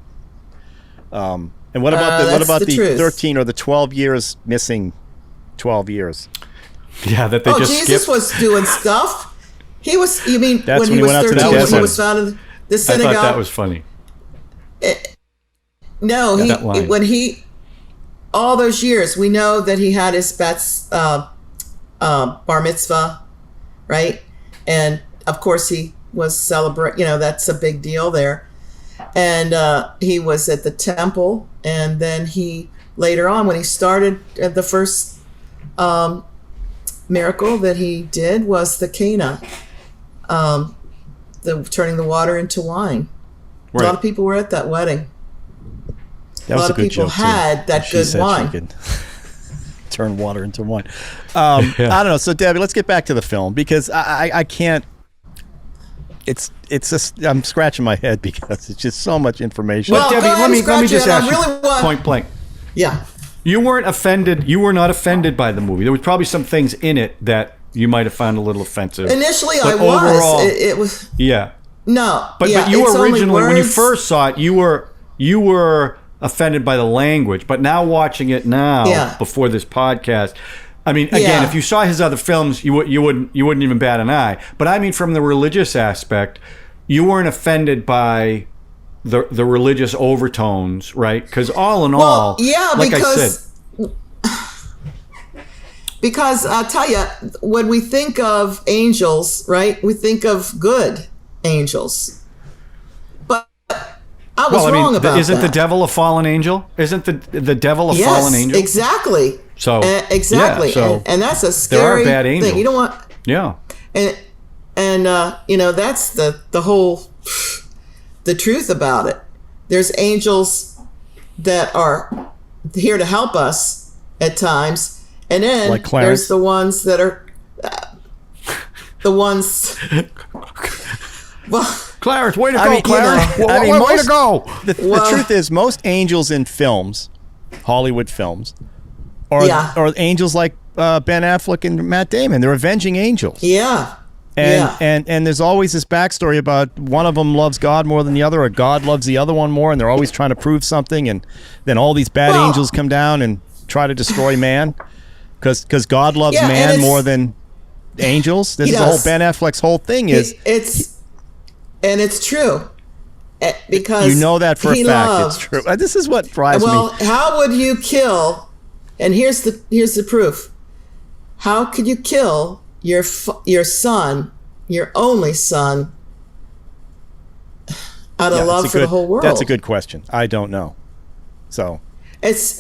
Speaker 2: And what about the 13 or the 12 years missing? 12 years.
Speaker 1: Yeah, that they just
Speaker 3: Jesus
Speaker 1: skipped.
Speaker 3: was doing stuff. He was. You mean
Speaker 2: That's
Speaker 3: when he was
Speaker 2: went out to the
Speaker 3: 13? When
Speaker 2: desert.
Speaker 3: he was found in the
Speaker 1: I
Speaker 3: synagogue.
Speaker 1: thought that was funny.
Speaker 3: No,
Speaker 1: that line.
Speaker 3: All those years, we know that he had his bar mitzvah, right? And of course he was that's a big deal there. And he was at the temple, and then he later on, when he started the first miracle that he did was the Cana, the turning the water into wine. Right. A lot of people were at that wedding.
Speaker 2: That was a good joke,
Speaker 3: too. A lot of people had that good wine.
Speaker 2: She could turn water into wine. I don't know. So Debbie, let's get back to the film, because I can't. It's just, I'm scratching my head because it's just so much information.
Speaker 3: Well,
Speaker 1: Debbie, let me just ask you point blank.
Speaker 3: Yeah.
Speaker 1: You weren't offended. You were not offended by the movie. There was probably some things in it that you might have found a little offensive.
Speaker 3: Initially,
Speaker 1: but
Speaker 3: I was.
Speaker 1: Overall,
Speaker 3: it was.
Speaker 1: Yeah.
Speaker 3: No.
Speaker 1: But you originally, when you first saw it, you were offended by the language. But now watching it before this podcast, I mean, again, if you saw his other films, you wouldn't even bat an eye. But I mean, from the religious aspect, you weren't offended by the religious overtones, right? Because all in all, like I said,
Speaker 3: because I'll tell you, when we think of angels, right, we think of good angels. But I was wrong about
Speaker 1: isn't
Speaker 3: that.
Speaker 1: the devil a fallen angel? Isn't the devil a fallen angel?
Speaker 3: Exactly.
Speaker 1: So
Speaker 3: exactly,
Speaker 1: so
Speaker 3: and that's a scary
Speaker 1: there are bad angels.
Speaker 3: thing. You don't want.
Speaker 1: Yeah.
Speaker 3: And that's the whole the truth about it. There's angels that are here to help us at times, and then
Speaker 2: like
Speaker 3: there's the ones that are the ones. Well,
Speaker 1: Clarence, way to go, Clarence!
Speaker 2: Way
Speaker 1: to go!
Speaker 2: The truth is, most angels in films, Hollywood films, are angels like Ben Affleck and Matt Damon. They're avenging angels.
Speaker 3: Yeah.
Speaker 2: And there's always this backstory about one of them loves God more than the other, or God loves the other one more, and they're always trying to prove something, and then all these bad angels come down and try to destroy man because God loves man more than angels. This is the whole Ben Affleck's whole thing is
Speaker 3: it's true. Because
Speaker 2: you know that for a fact. It's true. This is what drives me.
Speaker 3: Well, how would you kill? And here's the proof. How could you kill your son, your only son, out of love for the whole world?
Speaker 2: That's a good question. I don't know. So
Speaker 3: it's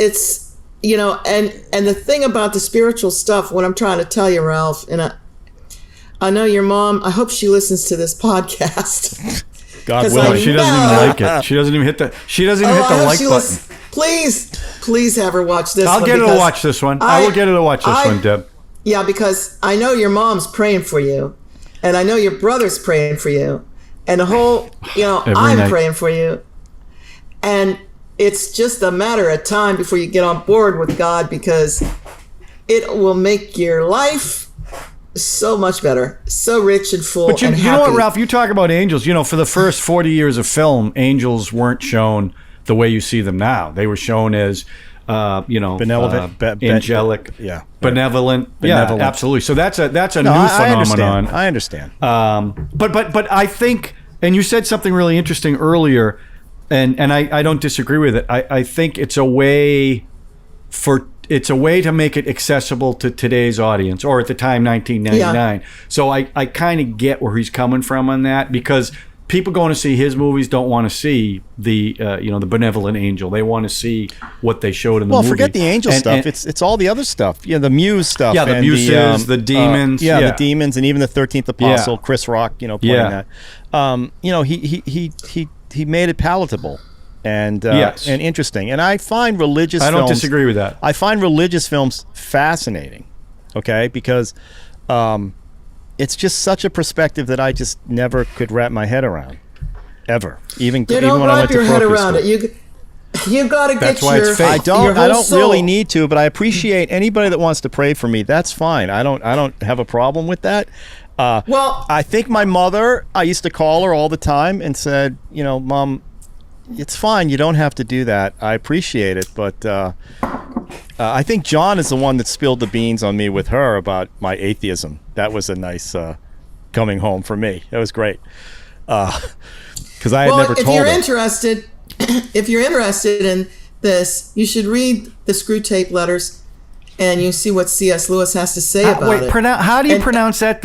Speaker 3: and the thing about the spiritual stuff, what I'm trying to tell you, Ralph, and I know your mom, I hope she listens to this podcast.
Speaker 2: God willing.
Speaker 1: She doesn't even like it. She doesn't even hit the like button.
Speaker 3: Please have her watch this one.
Speaker 1: I'll get her to watch this one. I will get her to watch this one, Deb.
Speaker 3: Yeah, because I know your mom's praying for you, and I know your brother's praying for you, and the whole, I'm praying for you. And it's just a matter of time before you get on board with God, because it will make your life so much better, so rich and full.
Speaker 1: But you
Speaker 3: and
Speaker 1: know
Speaker 3: happy.
Speaker 1: what, Ralph? You talk about angels. For the first 40 years of film, angels weren't shown the way you see them now. They were shown as,
Speaker 2: benevolent,
Speaker 1: angelic, benevolent. Yeah, absolutely. So that's a new phenomenon.
Speaker 2: I understand.
Speaker 1: But I think, and you said something really interesting earlier, and I don't disagree with it. I think it's a way to make it accessible to today's audience, or at the time 1999. Yeah. So I kind of get where he's coming from on that, because people going to see his movies don't want to see the the benevolent angel. They want to see what they showed in the movie.
Speaker 2: Well, forget the angel stuff. It's all the other stuff. The Muse stuff.
Speaker 1: Yeah, the Muses, the demons.
Speaker 2: The demons, and even the 13th Apostle, Chris Rock. Playing that. He made it palatable and interesting. And I find religious films...
Speaker 1: I don't disagree with that.
Speaker 2: I find religious films fascinating, okay? Because it's just such a perspective that I just never could wrap my head around, ever. Even when I went to
Speaker 3: your head around it. You got to get
Speaker 1: why it's fake.
Speaker 3: I
Speaker 2: don't really need to, but I appreciate anybody that wants to pray for me. That's fine. I don't have a problem with that. I think my mother, I used to call her all the time and said, Mom, it's fine. You don't have to do that. I appreciate it. But I think John is the one that spilled the beans on me with her about my atheism. That was a nice coming home for me. That was great. Because I had never told her.
Speaker 3: If you're interested in this, you should read the Screw Tape Letters, and you see what C.S. Lewis has to say about it.
Speaker 1: How do you pronounce that?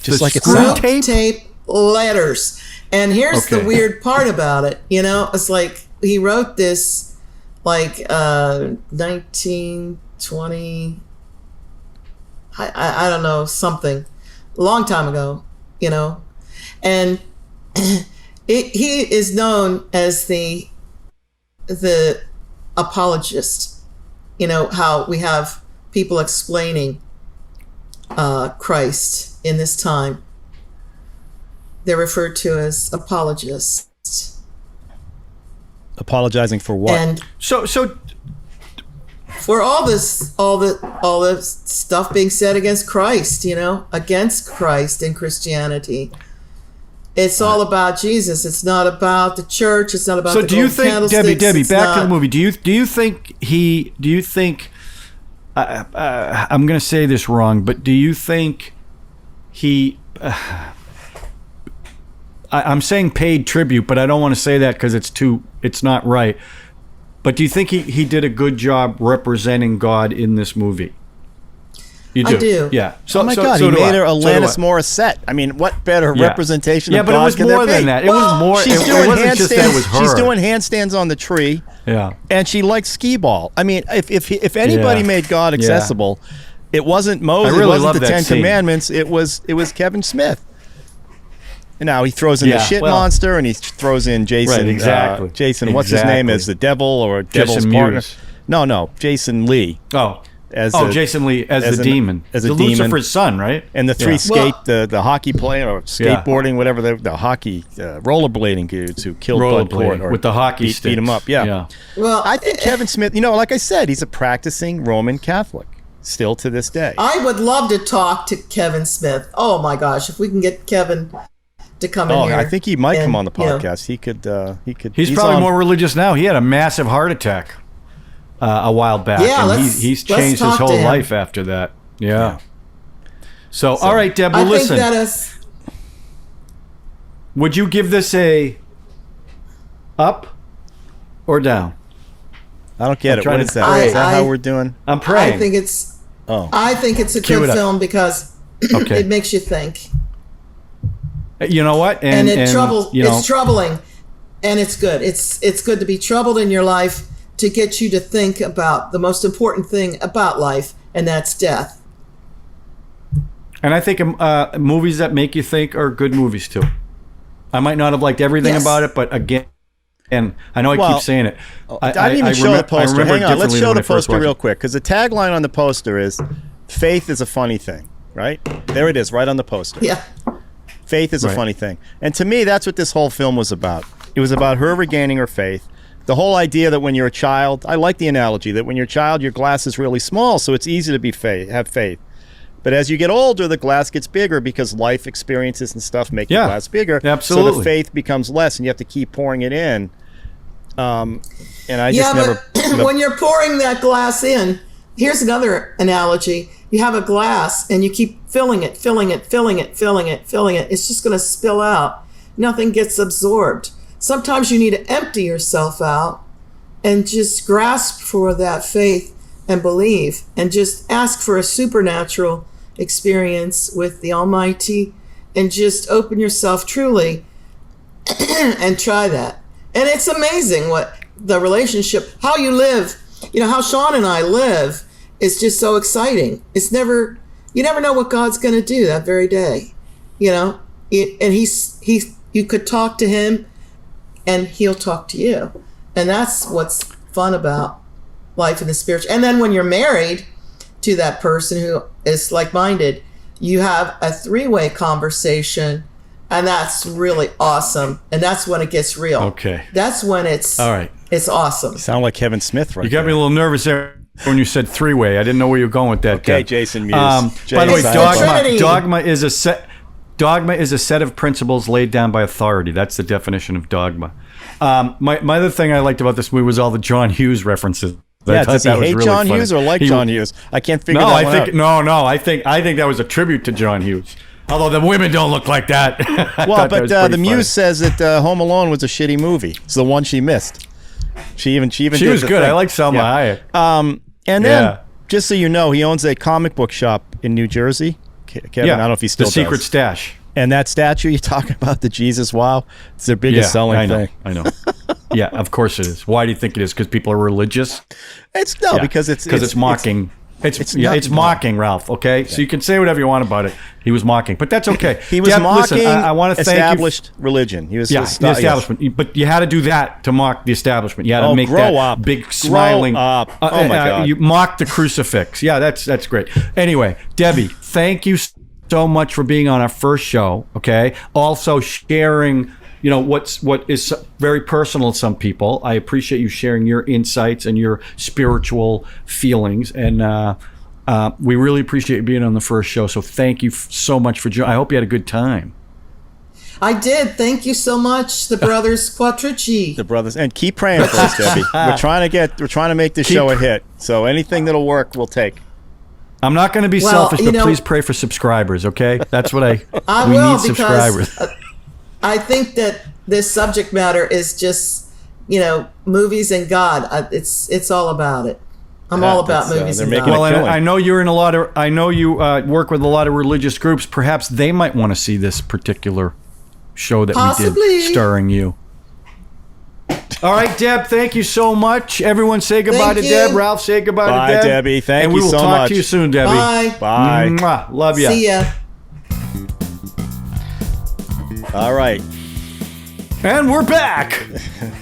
Speaker 2: Just like
Speaker 3: Screw Tape Letters. And here's the weird part about it. It's like he wrote this 1920, I don't know, something, a long time ago, and he is known as the apologist. How we have people explaining Christ in this time. They're referred to as apologists.
Speaker 2: Apologizing for what?
Speaker 3: And
Speaker 1: so
Speaker 3: for all the stuff being said against Christ, against Christ in Christianity. It's all about Jesus. It's not about the church. It's not about the
Speaker 1: do you think,
Speaker 3: candlesticks.
Speaker 1: Debbie, back to the movie. Do you think I'm going to say this wrong, but do you think he I'm saying paid tribute, but I don't want to say that because it's not right. But do you think he did a good job representing God in this movie? You do.
Speaker 3: I do.
Speaker 1: Yeah.
Speaker 2: So, he made her Alanis Morissette. I mean, what better representation of God
Speaker 1: but it was more than that. It was more. It wasn't just that it was her.
Speaker 2: She's doing handstands on the tree.
Speaker 1: Yeah.
Speaker 2: And she likes skee-ball. I mean, if anybody made God accessible, it wasn't Moses. It wasn't the Ten Commandments. It was Kevin Smith. And now he throws in the shit monster, and he throws in Jason.
Speaker 1: Right, exactly.
Speaker 2: Jason, what's his name, as the devil or devil's partner? No, Jason Lee.
Speaker 1: Jason Lee as the demon.
Speaker 2: As a
Speaker 1: the
Speaker 2: demon.
Speaker 1: Lucifer's son, right?
Speaker 2: And the three the hockey player or skateboarding, whatever the hockey rollerblading dudes who killed Bud Cort or
Speaker 1: with the hockey sticks.
Speaker 2: Beat him up. Yeah.
Speaker 3: Well,
Speaker 2: I think Kevin Smith. Like I said, he's a practicing Roman Catholic still to this day.
Speaker 3: I would love to talk to Kevin Smith. Oh my gosh, if we can get Kevin to come in here.
Speaker 2: I think he might come on the podcast. He could.
Speaker 1: He's probably more religious now. He had a massive heart attack a while back.
Speaker 3: Yeah,
Speaker 1: and he's changed his whole life after that. Yeah. So all right, Deb. Well, listen. Would you give this a up or down?
Speaker 2: I don't get it. What is that? Is that how we're doing?
Speaker 1: I'm praying.
Speaker 3: I think it's. I think it's a good film because it makes you think.
Speaker 1: You know what?
Speaker 3: It's troubling, and it's good. It's good to be troubled in your life to get you to think about the most important thing about life, and that's death. And
Speaker 1: I think movies that make you think are good movies too. I might not have liked everything about it, but again, and I know I keep saying it.
Speaker 2: I didn't even show the poster. Hang on, let's show the poster real quick, because the tagline on the poster is "Faith is a funny thing." Right there, it is, right on the poster.
Speaker 3: Yeah.
Speaker 2: Faith is a funny thing. And to me, that's what this whole film was about. It was about her regaining her faith. The whole idea that when you're a child, I like the analogy that when you're a child, your glass is really small, so it's easy to be have faith. But as you get older, the glass gets bigger because life experiences and stuff make the glass bigger.
Speaker 1: Absolutely.
Speaker 2: So the faith becomes less, and you have to keep pouring it in. And I just never.
Speaker 3: When you're pouring that glass in, here's another analogy. You have a glass, and you keep filling it. It's just going to spill out. Nothing gets absorbed. Sometimes you need to empty yourself out and just grasp for that faith and believe, and just ask for a supernatural experience with the Almighty, and just open yourself truly and try that. And it's amazing what the relationship, how you live, how Sean and I live is just so exciting. You never know what God's going to do that very day, and you could talk to him and he'll talk to you. And that's what's fun about life in the spiritual. And then when you're married to that person who is like-minded, you have a three-way conversation, and that's really awesome. And that's when it gets real.
Speaker 1: Okay.
Speaker 3: That's when it's all right. It's awesome.
Speaker 2: You sound like Kevin Smith, right?
Speaker 1: You got me a little nervous there when you said three-way. I didn't know where you were going with that.
Speaker 2: Okay, Jason Mewes.
Speaker 1: By the way, Dogma is a set of principles laid down by authority. That's the definition of dogma. My other thing I liked about this movie was all the John Hughes references.
Speaker 2: Does he hate John Hughes or like John Hughes? I can't figure that one out.
Speaker 1: I think that was a tribute to John Hughes. Although the women don't look like that.
Speaker 2: Well, but the Muse says that Home Alone was a shitty movie. It's the one she missed. She was good.
Speaker 1: I like Selma Hayek.
Speaker 2: And then, just so you know, he owns a comic book shop in New Jersey. Kevin, I don't know if he still does.
Speaker 1: The Secret Stash.
Speaker 2: And that statue you're talking about, the Jesus Wow, it's their biggest selling thing.
Speaker 1: I know. Yeah, of course it is. Why do you think it is? Because people are religious?
Speaker 2: Because
Speaker 1: it's mocking. It's mocking, Ralph. Okay, so you can say whatever you want about it. He was mocking, but that's okay.
Speaker 2: He was mocking.
Speaker 1: Listen, I want to thank
Speaker 2: established religion. He was
Speaker 1: the establishment.
Speaker 2: Yes.
Speaker 1: But you had to do that to mock the establishment. You had to make
Speaker 2: grow
Speaker 1: that
Speaker 2: up.
Speaker 1: Big smiling.
Speaker 2: Grow up. Oh my God!
Speaker 1: You mocked the crucifix. Yeah, that's great. Anyway, Debbie, thank you so much for being on our first show. Okay, also sharing. What is very personal to some people. I appreciate you sharing your insights and your spiritual feelings, and we really appreciate you being on the first show. So thank you so much for joining. I hope you had a good time.
Speaker 3: I did. Thank you so much, the brothers Quattrici.
Speaker 2: The brothers, and keep praying for us, Debbie. We're trying to make this show a hit. So anything that'll work, we'll take.
Speaker 1: I'm not going to be selfish, but please pray for subscribers. Okay, that's what we need subscribers.
Speaker 3: I think that this subject matter is just, movies and God. It's all about it. I'm all about movies and God.
Speaker 1: Well, and I know you're in I know you work with a lot of religious groups. Perhaps they might want to see this particular show that we did starring you. All right, Deb, thank you so much. Everyone say goodbye to Deb. Ralph, say goodbye to Deb.
Speaker 2: Bye, Debbie. Thank you so much.
Speaker 1: And we will talk to you soon, Debbie.
Speaker 3: Bye.
Speaker 2: Bye.
Speaker 1: Mwah. Love you.
Speaker 3: See ya.
Speaker 2: All right.
Speaker 1: And we're back.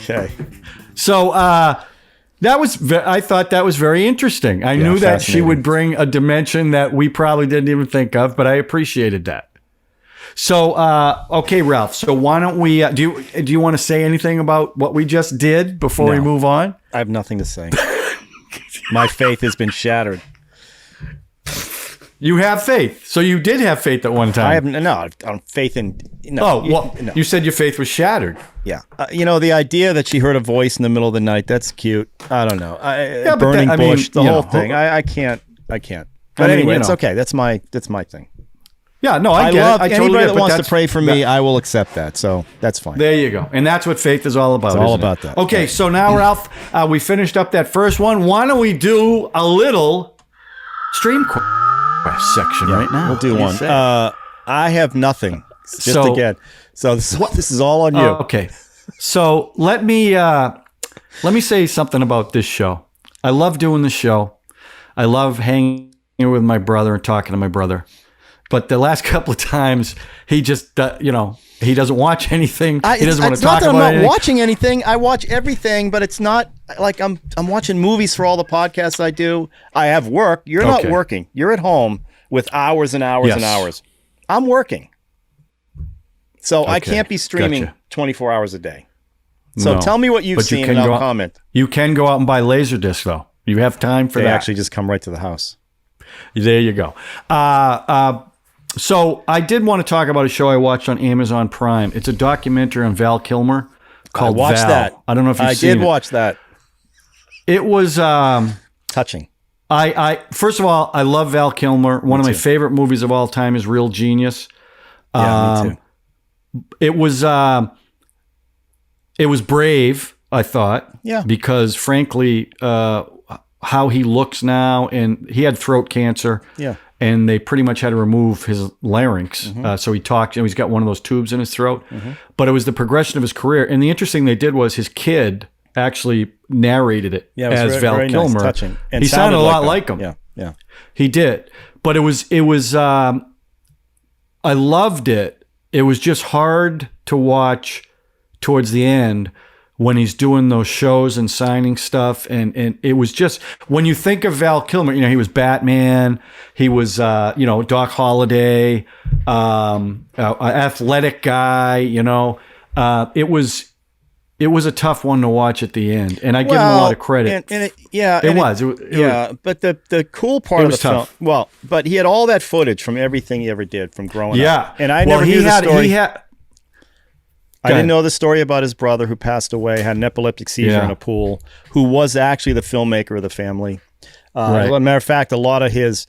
Speaker 2: Okay.
Speaker 1: So I thought that was very interesting. I knew that she would bring a dimension that we probably didn't even think of, but I appreciated that. So, okay, Ralph. So why don't we, do you want to say anything about what we just did before we move on?
Speaker 2: I have nothing to say. My faith has been shattered.
Speaker 1: You have faith. So you did have faith at one time.
Speaker 2: I have faith in.
Speaker 1: You said your faith was shattered.
Speaker 2: Yeah. The idea that she heard a voice in the middle of the night, that's cute. I don't know. Burning bush, the whole thing. I can't. But anyway, it's okay. That's my thing.
Speaker 1: Yeah, no, I get it. I totally
Speaker 2: anybody that wants to pray for me, I will accept that. So that's fine.
Speaker 1: There you go. And that's what faith is all about.
Speaker 2: It's all about that.
Speaker 1: Okay, so now, Ralph, we finished up that first one. Why don't we do a little stream section right now?
Speaker 2: We'll do one. I have nothing. Again. So this is all on you.
Speaker 1: Okay. So let me say something about this show. I love doing the show. I love hanging with my brother and talking to my brother. But the last couple of times, he just, he doesn't watch anything. He doesn't want to talk about anything. It's not that I'm not
Speaker 2: watching anything. I watch everything, but it's not like I'm watching movies for all the podcasts I do. I have work. You're not working. You're at home with hours and hours and hours. I'm working. So I can't be streaming 24 hours a day. So
Speaker 1: No.
Speaker 2: tell me what you've
Speaker 1: But you
Speaker 2: seen
Speaker 1: can
Speaker 2: and
Speaker 1: go
Speaker 2: I'll
Speaker 1: out-
Speaker 2: comment.
Speaker 1: You can go out and buy Laserdisc, though. You have time for
Speaker 2: They
Speaker 1: that.
Speaker 2: actually just come right to the house.
Speaker 1: There you go. So I did want to talk about a show I watched on Amazon Prime. It's a documentary on Val Kilmer called
Speaker 2: I watched
Speaker 1: Val.
Speaker 2: that.
Speaker 1: I don't know if you've seen it.
Speaker 2: I did watch that.
Speaker 1: It was...
Speaker 2: Touching.
Speaker 1: I first of all, I love Val Kilmer. One of my favorite movies of all time is Real Genius.
Speaker 2: Yeah, me too.
Speaker 1: It was brave, I thought.
Speaker 2: Yeah.
Speaker 1: Because frankly, how he looks now, and he had throat cancer.
Speaker 2: Yeah.
Speaker 1: And they pretty much had to remove his larynx. So he talked, he's got one of those tubes in his throat. But it was the progression of his career. And the interesting thing they did was his kid actually narrated it
Speaker 2: Yeah, it was
Speaker 1: as
Speaker 2: very,
Speaker 1: Val
Speaker 2: very
Speaker 1: Kilmer.
Speaker 2: nice, touching. And
Speaker 1: he sounded a lot
Speaker 2: him.
Speaker 1: like him.
Speaker 2: Yeah, yeah.
Speaker 1: He did. But it was I loved it. It was just hard to watch towards the end when he's doing those shows and signing stuff. And it was just, when you think of Val Kilmer, he was Batman. He was, Doc Holliday, an athletic guy, it was a tough one to watch at the end. And I give him a lot of credit.
Speaker 2: It was. But the cool part of the film, but he had all that footage from everything he ever did from growing up. And I never knew the story. I didn't know the story about his brother who passed away, had an epileptic seizure in a pool, who was actually the filmmaker of the family. As a matter of fact, a lot of his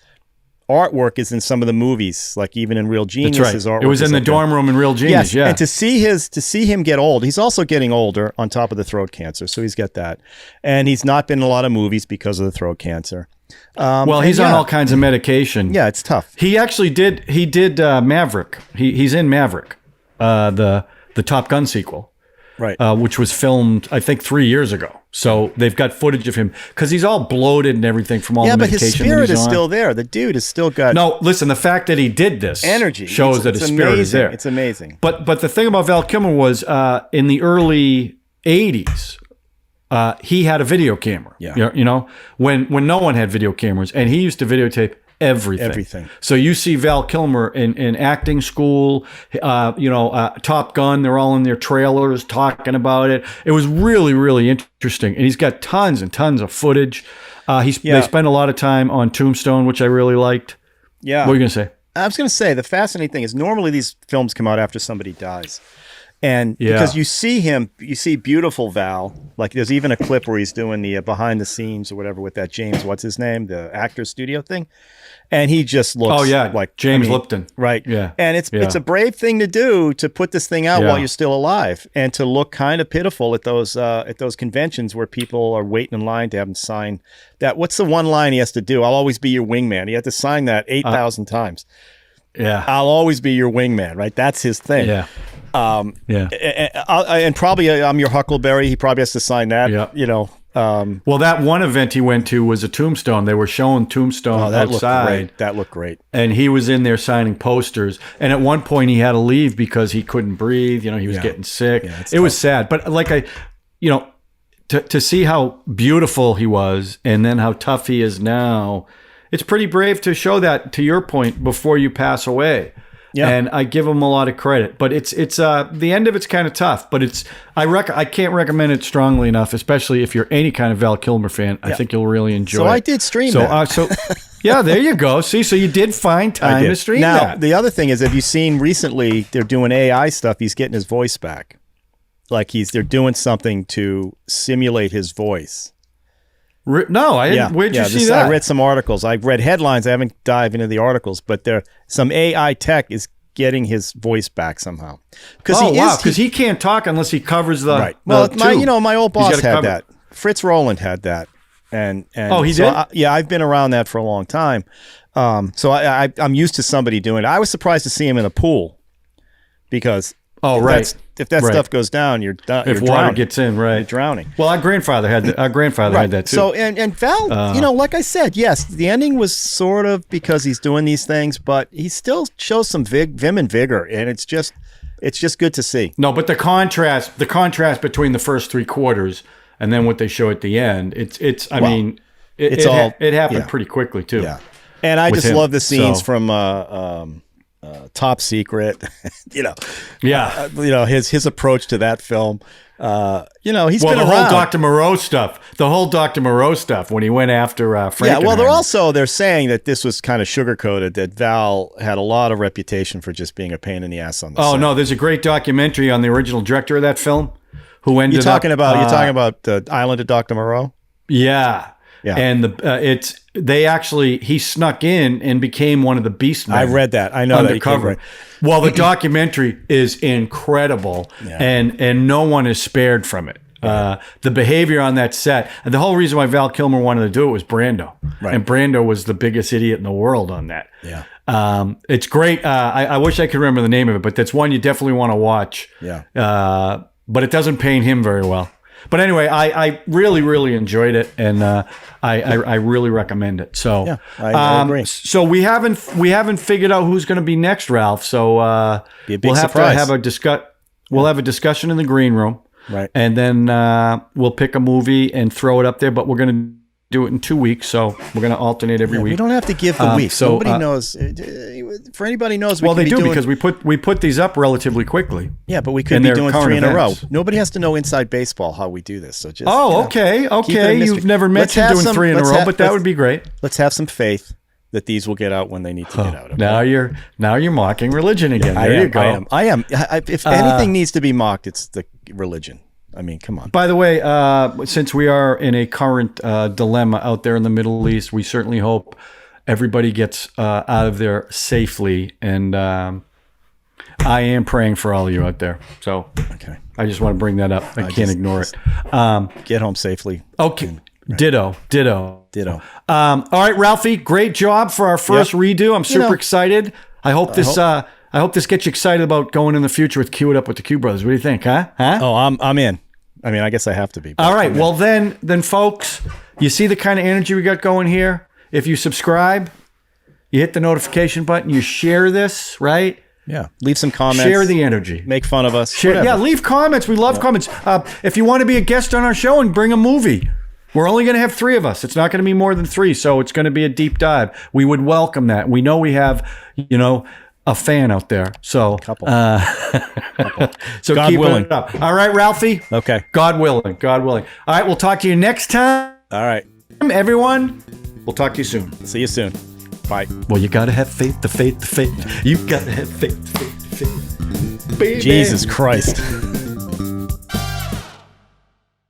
Speaker 2: artwork is in some of the movies, like even in Real Genius.
Speaker 1: That's right.
Speaker 2: His artwork
Speaker 1: it was in the dorm room in Real Genius.
Speaker 2: Yes, and to see him get old, he's also getting older on top of the throat cancer, so he's got that, and he's not been in a lot of movies because of the throat cancer.
Speaker 1: He's on all kinds of medication.
Speaker 2: Yeah, it's tough.
Speaker 1: He actually did. He did Maverick. He's in Maverick, the Top Gun sequel,
Speaker 2: right?
Speaker 1: Which was filmed, I think, 3 years ago. So they've got footage of him because he's all bloated and everything from all the medication.
Speaker 2: Yeah, but his spirit is still there. The dude has still got
Speaker 1: listen, the fact that he did this
Speaker 2: energy
Speaker 1: shows that his spirit is there.
Speaker 2: It's amazing.
Speaker 1: But the thing about Val Kilmer was in the early 80s, he had a video camera.
Speaker 2: Yeah.
Speaker 1: When no one had video cameras, and he used to videotape everything. So you see Val Kilmer in acting school, Top Gun, they're all in their trailers talking about it. It was really, really interesting. And he's got tons and tons of footage. They spend a lot of time on Tombstone, which I really liked.
Speaker 2: Yeah.
Speaker 1: What were you going to say?
Speaker 2: I was going to say, the fascinating thing is normally these films come out after somebody dies. And because you see beautiful Val, like there's even a clip where he's doing the behind the scenes or whatever with that James, what's his name, the actor studio thing. And he just looks like
Speaker 1: James Lipton.
Speaker 2: Right.
Speaker 1: Yeah.
Speaker 2: And it's a brave thing to do, to put this thing out while you're still alive, and to look kind of pitiful at those conventions where people are waiting in line to have him sign that. What's the one line he has to do? I'll always be your wingman. He had to sign that 8,000 times.
Speaker 1: Yeah.
Speaker 2: I'll always be your wingman, right? That's his thing.
Speaker 1: Yeah.
Speaker 2: And probably I'm your Huckleberry. He probably has to sign that.
Speaker 1: Yeah. Well, that one event he went to was a Tombstone. They were showing Tombstone outside.
Speaker 2: That looked great.
Speaker 1: And he was in there signing posters. And at one point he had to leave because he couldn't breathe. He was getting sick.
Speaker 2: Yeah,
Speaker 1: it was sad. But to see how beautiful he was and then how tough he is now, it's pretty brave to show that, to your point, before you pass away. Yeah. And I give him a lot of credit, but it's the end of it's kind of tough, but I can't recommend it strongly enough, especially if you're any kind of Val Kilmer fan. I think you'll really enjoy it.
Speaker 2: So I did stream that.
Speaker 1: Yeah, there you go. See, so you did find time to stream that.
Speaker 2: Now, the other thing is, have you seen recently they're doing AI stuff? He's getting his voice back. Like they're doing something to simulate his voice.
Speaker 1: No, I didn't. Where'd you see that?
Speaker 2: I read some articles. I've read headlines. I haven't dived into the articles, but some AI tech is getting his voice back somehow.
Speaker 1: Because he can't talk unless he covers the
Speaker 2: right. Well, my old boss had
Speaker 1: cover.
Speaker 2: that. Fritz Rowland had that, and
Speaker 1: he did.
Speaker 2: I've been around that for a long time. So I'm used to somebody doing it. I was surprised to see him in a pool, because if that stuff goes down, you're done.
Speaker 1: If water gets in, right,
Speaker 2: you're drowning.
Speaker 1: Well, our grandfather had that too.
Speaker 2: So and Val, like I said, yes, the ending was sort of because he's doing these things, but he still shows some vim and vigor, and it's just good to see.
Speaker 1: No, but the contrast between the first three quarters and then what they show at the end, it happened pretty quickly too.
Speaker 2: Yeah, and I just love the scenes from Top Secret,
Speaker 1: Yeah.
Speaker 2: His approach to that film. He's
Speaker 1: Well,
Speaker 2: been
Speaker 1: the
Speaker 2: around.
Speaker 1: whole Dr. Moreau stuff when he went after Frankenheimer.
Speaker 2: Yeah, well, they're saying that this was kind of sugar-coated, that Val had a lot of reputation for just being a pain in the ass on the set.
Speaker 1: Oh, no, there's a great documentary on the original director of that film who ended
Speaker 2: You're talking
Speaker 1: up...
Speaker 2: about the Island of Dr. Moreau?
Speaker 1: Yeah.
Speaker 2: Yeah.
Speaker 1: And he snuck in and became one of the Beastmen.
Speaker 2: I read that. I know
Speaker 1: undercover.
Speaker 2: that.
Speaker 1: Well, the documentary is incredible, and no one is spared from it. The behavior on that set, and the whole reason why Val Kilmer wanted to do it was Brando,
Speaker 2: Right.
Speaker 1: and Brando was the biggest idiot in the world on that.
Speaker 2: Yeah.
Speaker 1: It's great. I wish I could remember the name of it, but that's one you definitely want to watch.
Speaker 2: Yeah.
Speaker 1: But it doesn't paint him very well. But anyway, I really, really enjoyed it, and I really recommend it. So
Speaker 2: Yeah, I agree.
Speaker 1: So we haven't figured out who's going to be next, Ralph. So
Speaker 2: Be a big
Speaker 1: we'll have
Speaker 2: surprise.
Speaker 1: to have We'll have a discussion in the green room,
Speaker 2: Right.
Speaker 1: and then we'll pick a movie and throw it up there. But we're going to do it in 2 weeks, so we're going to alternate every week.
Speaker 2: We don't have to give the week.
Speaker 1: so,
Speaker 2: Nobody knows. For anybody knows, we
Speaker 1: Well,
Speaker 2: can
Speaker 1: they
Speaker 2: be
Speaker 1: do
Speaker 2: doing,
Speaker 1: because we put these up relatively quickly.
Speaker 2: Yeah, but we could
Speaker 1: and
Speaker 2: be
Speaker 1: they're
Speaker 2: doing
Speaker 1: current
Speaker 2: 3 in a row.
Speaker 1: events.
Speaker 2: Nobody has to know inside baseball how we do this. So just
Speaker 1: Okay.
Speaker 2: keep it a mystery.
Speaker 1: You've never
Speaker 2: Let's
Speaker 1: mentioned
Speaker 2: have
Speaker 1: doing
Speaker 2: some-
Speaker 1: 3 in a
Speaker 2: let's
Speaker 1: row,
Speaker 2: have-
Speaker 1: but that would be great.
Speaker 2: Let's have some faith that these will get out when they need to get out. Okay?
Speaker 1: Now you're mocking religion again. There you go.
Speaker 2: I am. If anything needs to be mocked, it's the religion. I mean, come on.
Speaker 1: By the way, since we are in a current dilemma out there in the Middle East, we certainly hope everybody gets out of there safely. And I am praying for all of you out there. So
Speaker 2: Okay.
Speaker 1: I just want to bring that up. I can't ignore it.
Speaker 2: Get home safely.
Speaker 1: Okay. Ditto.
Speaker 2: Ditto.
Speaker 1: All right, Ralphie, great job for our first redo. I'm super excited. I hope this gets you excited about going in the future with Q It Up with the Q Brothers. What do you think, huh?
Speaker 2: Oh, I'm in. I mean, I guess I have to be. But
Speaker 1: All right. Well, then, folks, you see the kind of energy we got going here? If you subscribe, you hit the notification button, you share this, right?
Speaker 2: yeah, leave some comments.
Speaker 1: Share the energy.
Speaker 2: Make fun of us.
Speaker 1: Share,
Speaker 2: whatever.
Speaker 1: yeah, leave comments. We love comments. If you want to be a guest on our show and bring a movie, we're only going to have 3 of us. It's not going to be more than 3, so it's going to be a deep dive. We would welcome that. We know we have, a fan out there. So,
Speaker 2: Couple.
Speaker 1: so
Speaker 2: God
Speaker 1: keep
Speaker 2: willing.
Speaker 1: it up. All right, Ralphie.
Speaker 2: Okay.
Speaker 1: God willing. All right, we'll talk to you next time,
Speaker 2: All right.
Speaker 1: everyone. We'll talk to you soon.
Speaker 2: See you soon. Bye.
Speaker 1: Well, you got to have faith, the faith. You got to have faith, the faith. Baby.
Speaker 2: Jesus Christ.